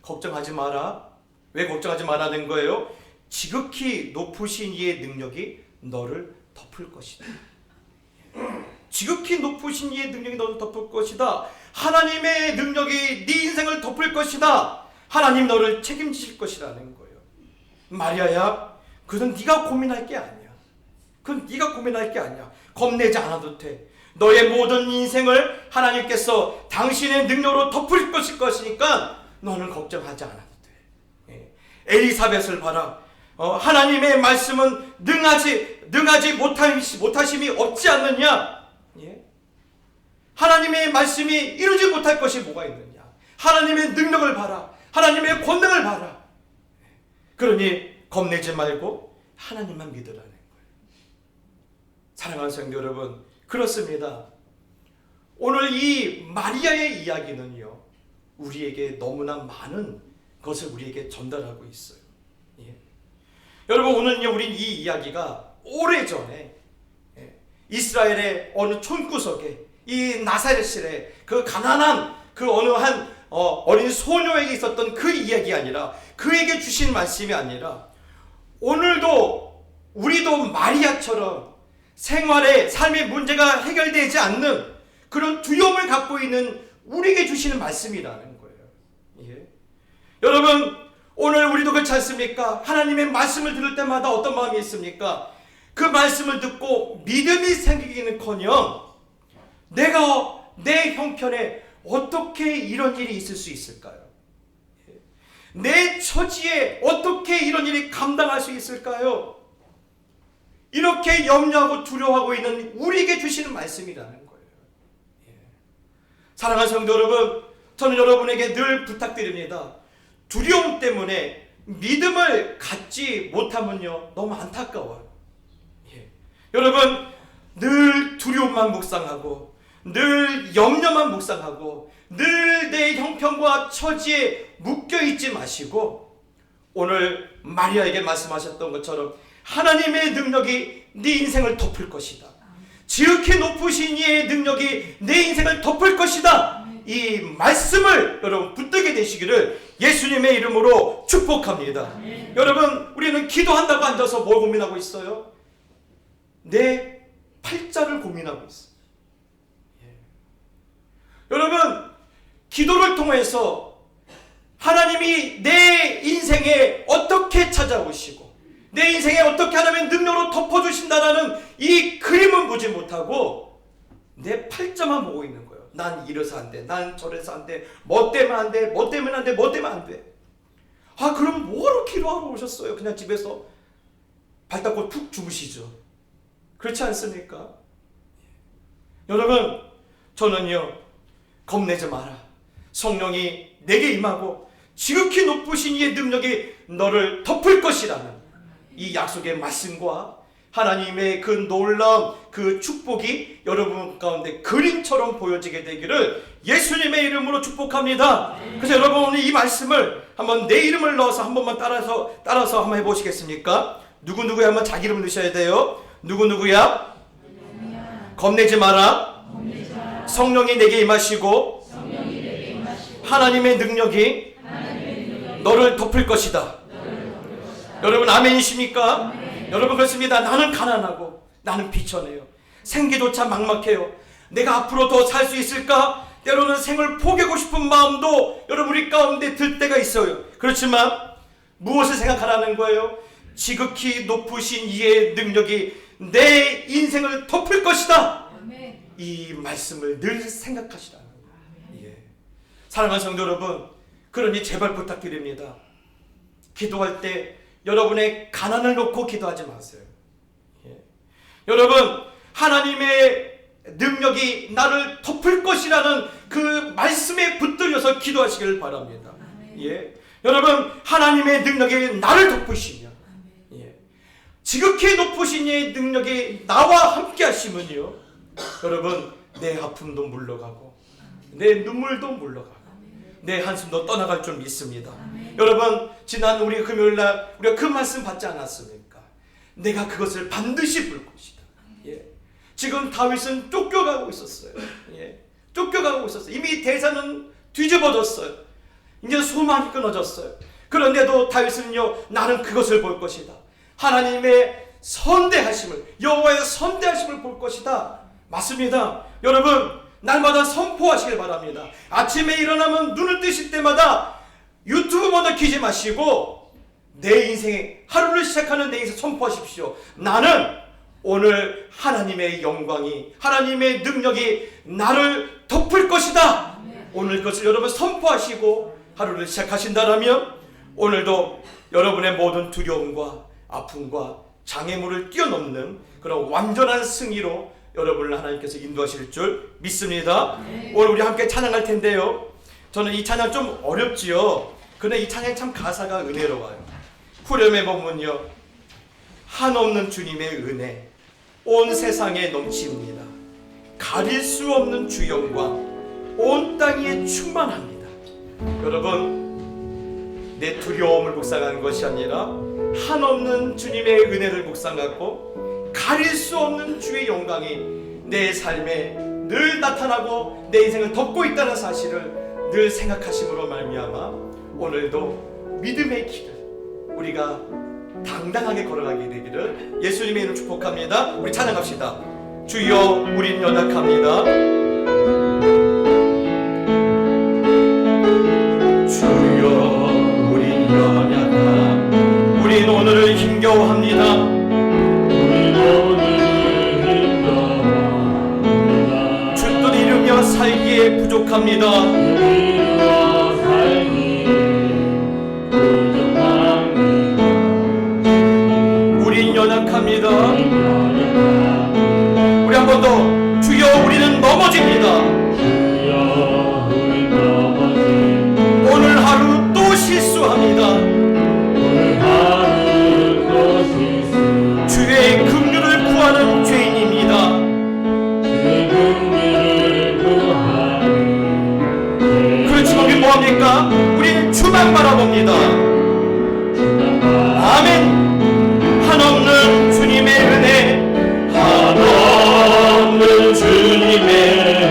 걱정하지 마라. 왜 걱정하지 말라는 거예요? 지극히 높으신 이의 능력이 너를 덮을 것이다. 지극히 높으신 이의 능력이 너를 덮을 것이다. 하나님의 능력이 네 인생을 덮을 것이다. 하나님 너를 책임지실 것이라는 거예요. 마리아야, 그건 네가 고민할 게 아니야. 그건 네가 고민할 게 아니야. 겁내지 않아도 돼. 너의 모든 인생을 하나님께서 당신의 능력으로 덮을 것이니까 너는 걱정하지 않아도 돼. 엘리사벳을 봐라. 하나님의 말씀은 능하지 못하심이 없지 않느냐? 예? 하나님의 말씀이 이루지 못할 것이 뭐가 있느냐? 하나님의 능력을 봐라. 하나님의 권능을 봐라. 그러니 겁내지 말고 하나님만 믿으라는 거예요. 사랑하는 성도 여러분, 그렇습니다. 오늘 이 마리아의 이야기는요, 우리에게 너무나 많은 것을 우리에게 전달하고 있어요. 예. 여러분, 오늘은요, 우린 이 이야기가 오래전에 이스라엘의 어느 촌구석에 이 나사렛의 그 가난한 그 어느 한 어린 소녀에게 있었던 그 이야기 아니라, 그에게 주신 말씀이 아니라, 오늘도 우리도 마리아처럼 생활의 삶의 문제가 해결되지 않는 그런 두려움을 갖고 있는 우리에게 주시는 말씀이라는 거예요. 예. 여러분, 오늘 우리도 그렇지 않습니까? 하나님의 말씀을 들을 때마다 어떤 마음이 있습니까? 그 말씀을 듣고 믿음이 생기기는커녕 내가 내 형편에 어떻게 이런 일이 있을 수 있을까요? 내 처지에 어떻게 이런 일이 감당할 수 있을까요? 이렇게 염려하고 두려워하고 있는 우리에게 주시는 말씀이라는 거예요. 사랑하는 성도 여러분, 저는 여러분에게 늘 부탁드립니다. 두려움 때문에 믿음을 갖지 못하면요, 너무 안타까워요. 여러분, 늘 두려움만 묵상하고 늘 염려만 묵상하고 늘 내 형편과 처지에 묶여있지 마시고, 오늘 마리아에게 말씀하셨던 것처럼 하나님의 능력이 네 인생을 덮을 것이다. 지극히 높으신 이의 능력이 내 인생을 덮을 것이다. 이 말씀을 여러분 붙들게 되시기를 예수님의 이름으로 축복합니다. 여러분, 우리는 기도한다고 앉아서 뭘 고민하고 있어요? 내 팔자를 고민하고 있어요. 여러분, 기도를 통해서 하나님이 내 인생에 어떻게 찾아오시고 내 인생에 어떻게 하나님의 능력으로 덮어주신다는 이 그림은 보지 못하고 내 팔자만 보고 있는 거예요. 난 이래서 안 돼, 난 저래서 안 돼, 뭐 때문에 안 돼, 뭐 때문에 안 돼, 뭐 때문에 안 돼. 아, 그럼 뭐하러 기도하러 오셨어요? 그냥 집에서 발 닦고 푹 주무시죠. 그렇지 않습니까? 여러분, 저는요, 겁내지 마라. 성령이 내게 임하고 지극히 높으신 이의 능력이 너를 덮을 것이라는 이 약속의 말씀과 하나님의 그 놀라운 그 축복이 여러분 가운데 그림처럼 보여지게 되기를 예수님의 이름으로 축복합니다. 그래서 여러분, 오늘 이 말씀을 한번 내 이름을 넣어서 한 번만 따라서 한번 해보시겠습니까? 누구누구야 한번 자기 이름 넣으셔야 돼요. 누구누구야? 겁내지 마라. 성령이 내게 임하시고 하나님의 능력이 너를 덮을 것이다. 여러분, 아멘이십니까? 여러분, 그렇습니다. 나는 가난하고 나는 비천해요. 생계조차 막막해요. 내가 앞으로 더 살 수 있을까? 때로는 생을 포기하고 싶은 마음도 여러분 우리 가운데 들 때가 있어요. 그렇지만 무엇을 생각하라는 거예요? 지극히 높으신 이의 능력이 내 인생을 덮을 것이다. 이 말씀을 늘 생각하시라는 거예요. 예. 사랑하는 성도 여러분, 그러니 제발 부탁드립니다. 기도할 때 여러분의 가난을 놓고 기도하지 마세요. 예. 여러분, 하나님의 능력이 나를 덮을 것이라는 그 말씀에 붙들려서 기도하시기를 바랍니다. 예. 여러분, 하나님의 능력이 나를 덮으시며 지극히 높으신 이의 능력이 나와 함께 하시면요, 여러분, 내 아픔도 물러가고 내 눈물도 물러가고 내 한숨도 떠나갈 줄 믿습니다. 여러분, 지난 우리 금요일날 우리가 그 말씀 받지 않았습니까? 내가 그것을 반드시 볼 것이다. 예. 지금 다윗은 쫓겨가고 있었어요. 예. 쫓겨가고 있었어요. 이미 대사는 뒤집어졌어요. 이제 소망이 끊어졌어요. 그런데도 다윗은요, 나는 그것을 볼 것이다. 하나님의 선대하심을, 여호와의 선대하심을 볼 것이다. 맞습니다. 여러분, 날마다 선포하시길 바랍니다. 아침에 일어나면 눈을 뜨실 때마다 유튜브 먼저 키지 마시고 내 인생에, 하루를 시작하는 내 인생 선포하십시오. 나는 오늘 하나님의 영광이, 하나님의 능력이 나를 덮을 것이다. 오늘 그것을 여러분 선포하시고 하루를 시작하신다면 오늘도 여러분의 모든 두려움과 아픔과 장애물을 뛰어넘는 그런 완전한 승리로 여러분을 하나님께서 인도하실 줄 믿습니다. 오늘 우리 함께 찬양할 텐데요, 저는 이 찬양 좀 어렵지요. 그런데 이 찬양 참 가사가 은혜로워요. 후렴에 보면요, 한없는 주님의 은혜 온 세상에 넘칩니다. 가릴 수 없는 주 영광 온 땅에 충만합니다. 여러분, 내 두려움을 묵상하는 것이 아니라 한없는 주님의 은혜를 묵상하고 가릴 수 없는 주의 영광이 내 삶에 늘 나타나고 내 인생을 덮고 있다는 사실을 늘 생각하심으로 말미암아 오늘도 믿음의 길을 우리가 당당하게 걸어가게 되기를 예수님의 이름으로 축복합니다. 우리 찬양합시다. 주여 우린 연약합니다. 주여 우린 연약함 우린 오늘을 힘겨워합니다. 우린 오늘을 힘겨워합니다. 주뜻 이루며 살기에 부족합니다. 연약합니다. 우리 한 번 더 주여 우리는 넘어집니다. 오늘 하루 또 실수합니다. 주의 긍휼을 구하는 죄인입니다. 그렇지만 우리 뭐합니까? 우리는 주만 바라봅니다. 아멘. 한없는 주님의 은혜 한없는 주님의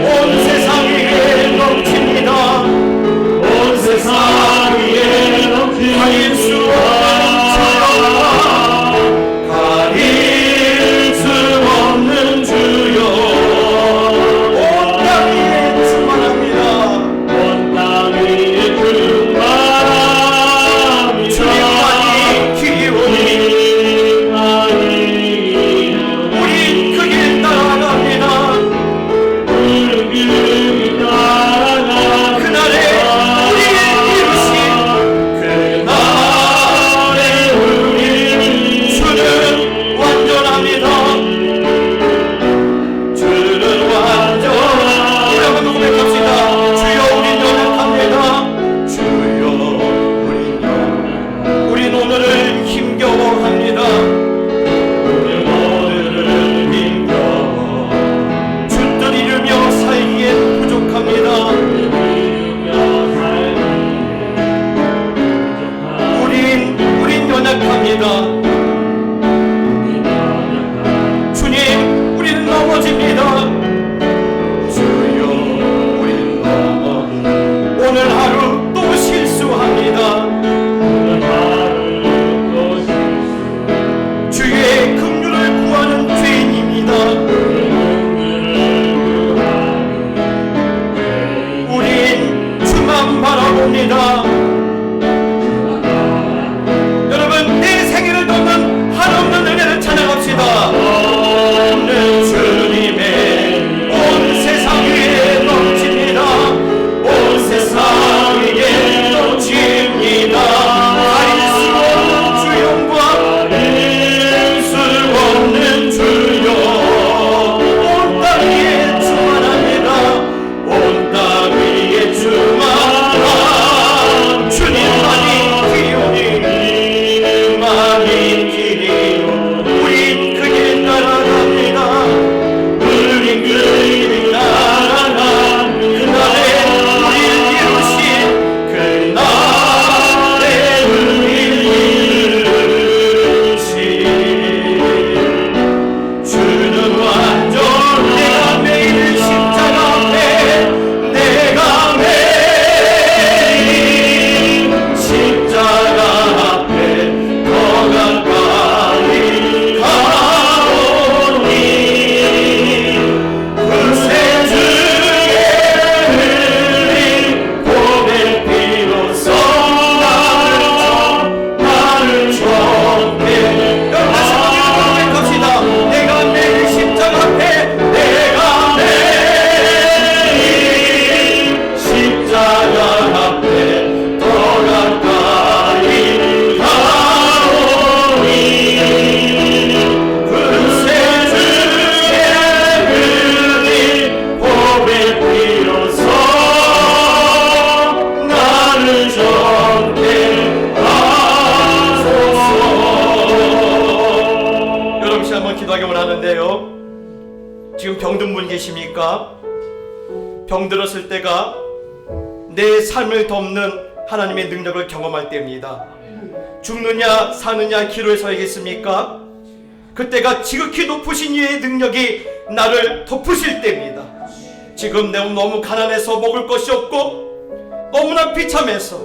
온 세상 위에 넘칩니다. 온 세상 위에 넘칩니다. 가릴 수 없는 주여 가릴 수 없는 주여 온 땅 위에 충만합니다. 온 땅 위에 충만합니다. 주님만이 기오니 여러분, 내 생애를 돕는 한없는 은혜를 찬양합시다. 없는 주님의 온 세상 위에 넘칩니다. 온 세상 위에 넘칩니다. 가릴 수 없는 주 영광 가릴 수 없는 주여 온 땅 위에 충만합니다. 온 땅 위에 충만합니다. 언제입니까? 병들었을 때가 내 삶을 덮는 하나님의 능력을 경험할 때입니다. 죽느냐 사느냐 기로에 서야겠습니까? 그때가 지극히 높으신 이의 능력이 나를 덮으실 때입니다. 지금 내가 너무 가난해서 먹을 것이 없고 너무나 비참해서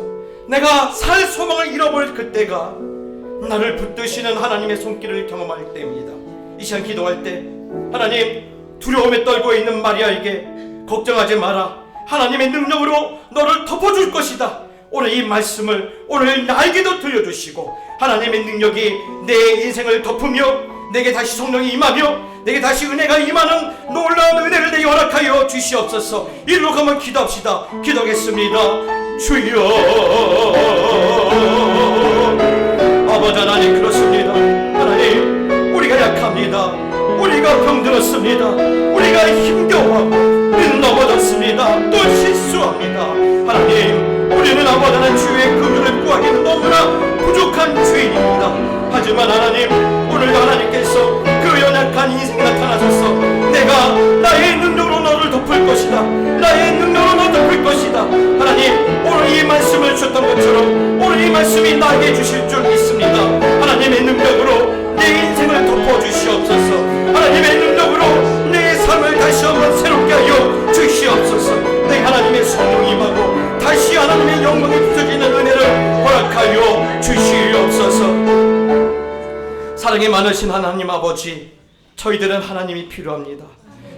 내가 살 소망을 잃어버릴 그때가 나를 붙드시는 하나님의 손길을 경험할 때입니다. 이 시간 기도할 때 하나님, 두려움에 떨고 있는 마리아에게 걱정하지 마라, 하나님의 능력으로 너를 덮어줄 것이다, 오늘 이 말씀을 오늘 나에게도 들려주시고 하나님의 능력이 내 인생을 덮으며 내게 다시 성령이 임하며 내게 다시 은혜가 임하는 놀라운 은혜를 내게 허락하여 주시옵소서. 일로 가면 기도합시다. 기도하겠습니다. 주여, 아버지 하나님, 그렇습니다. 하나님, 우리가 약합니다. 우리가 병들었습니다. 우리가 힘겨워하고 넘어졌습니다. 또 실수합니다. 하나님, 우리는 아버지 하나님 주의 긍휼을 구하기는 너무나 부족한 죄인입니다. 하지만 하나님, 오늘 하나님께서 그 연약한 인생에 나타나셔서 내가 나의 능력으로 너를 덮을 것이다, 나의 능력으로 너를 덮을 것이다. 하나님, 오늘 이 말씀을 주셨던 것처럼 오늘 이 말씀이 나에게 주실 줄 믿습니다. 하나님의 능력으로 내 인생을 덮어주시옵소서. 하나님의 능력으로 내 삶을 다시 한번 새롭게 하여 주시옵소서. 내 하나님의 성령이 임하고 다시 하나님의 영광이 부서지는 은혜를 허락하여 주시옵소서. 사랑이 많으신 하나님 아버지, 저희들은 하나님이 필요합니다.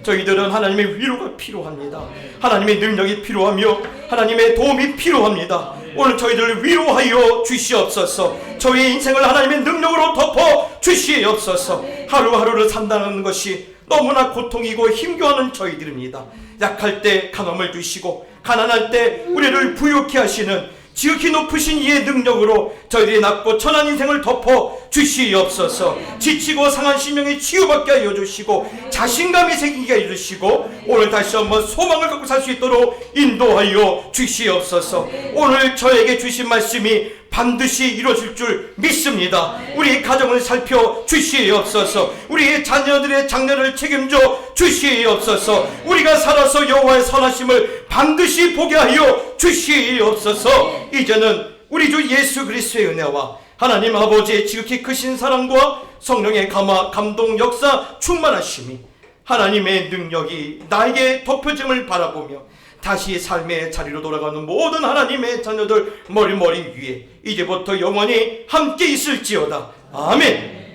저희들은 하나님의 위로가 필요합니다. 하나님의 능력이 필요하며 하나님의 도움이 필요합니다. 오늘 저희들을 위로하여 주시옵소서. 저희의 인생을 하나님의 능력으로 덮어 주시옵소서. 하루하루를 산다는 것이 너무나 고통이고 힘겨워하는 저희들입니다. 약할 때 강함을 주시고 가난할 때 우리를 부유케 하시는 지극히 높으신 이의 능력으로 저희들이 낮고 천한 인생을 덮어 주시옵소서. 지치고 상한 심령이 치유받게 하여 주시고 자신감이 생기게 해 주시고 오늘 다시 한번 소망을 갖고 살 수 있도록 인도하여 주시옵소서. 오늘 저에게 주신 말씀이 반드시 이루어질 줄 믿습니다. 우리 가정을 살펴 주시옵소서. 우리의 자녀들의 장래를 책임져 주시옵소서. 우리가 살아서 여호와의 선하심을 반드시 보게 하여 주시옵소서. 이제는 우리 주 예수 그리스도의 은혜와 하나님 아버지의 지극히 크신 사랑과 성령의 감화 감동 역사 충만하심이 하나님의 능력이 나에게 덮여짐을 바라보며 다시 삶의 자리로 돌아가는 모든 하나님의 자녀들 머리 위에 이제부터 영원히 함께 있을지어다. 아멘.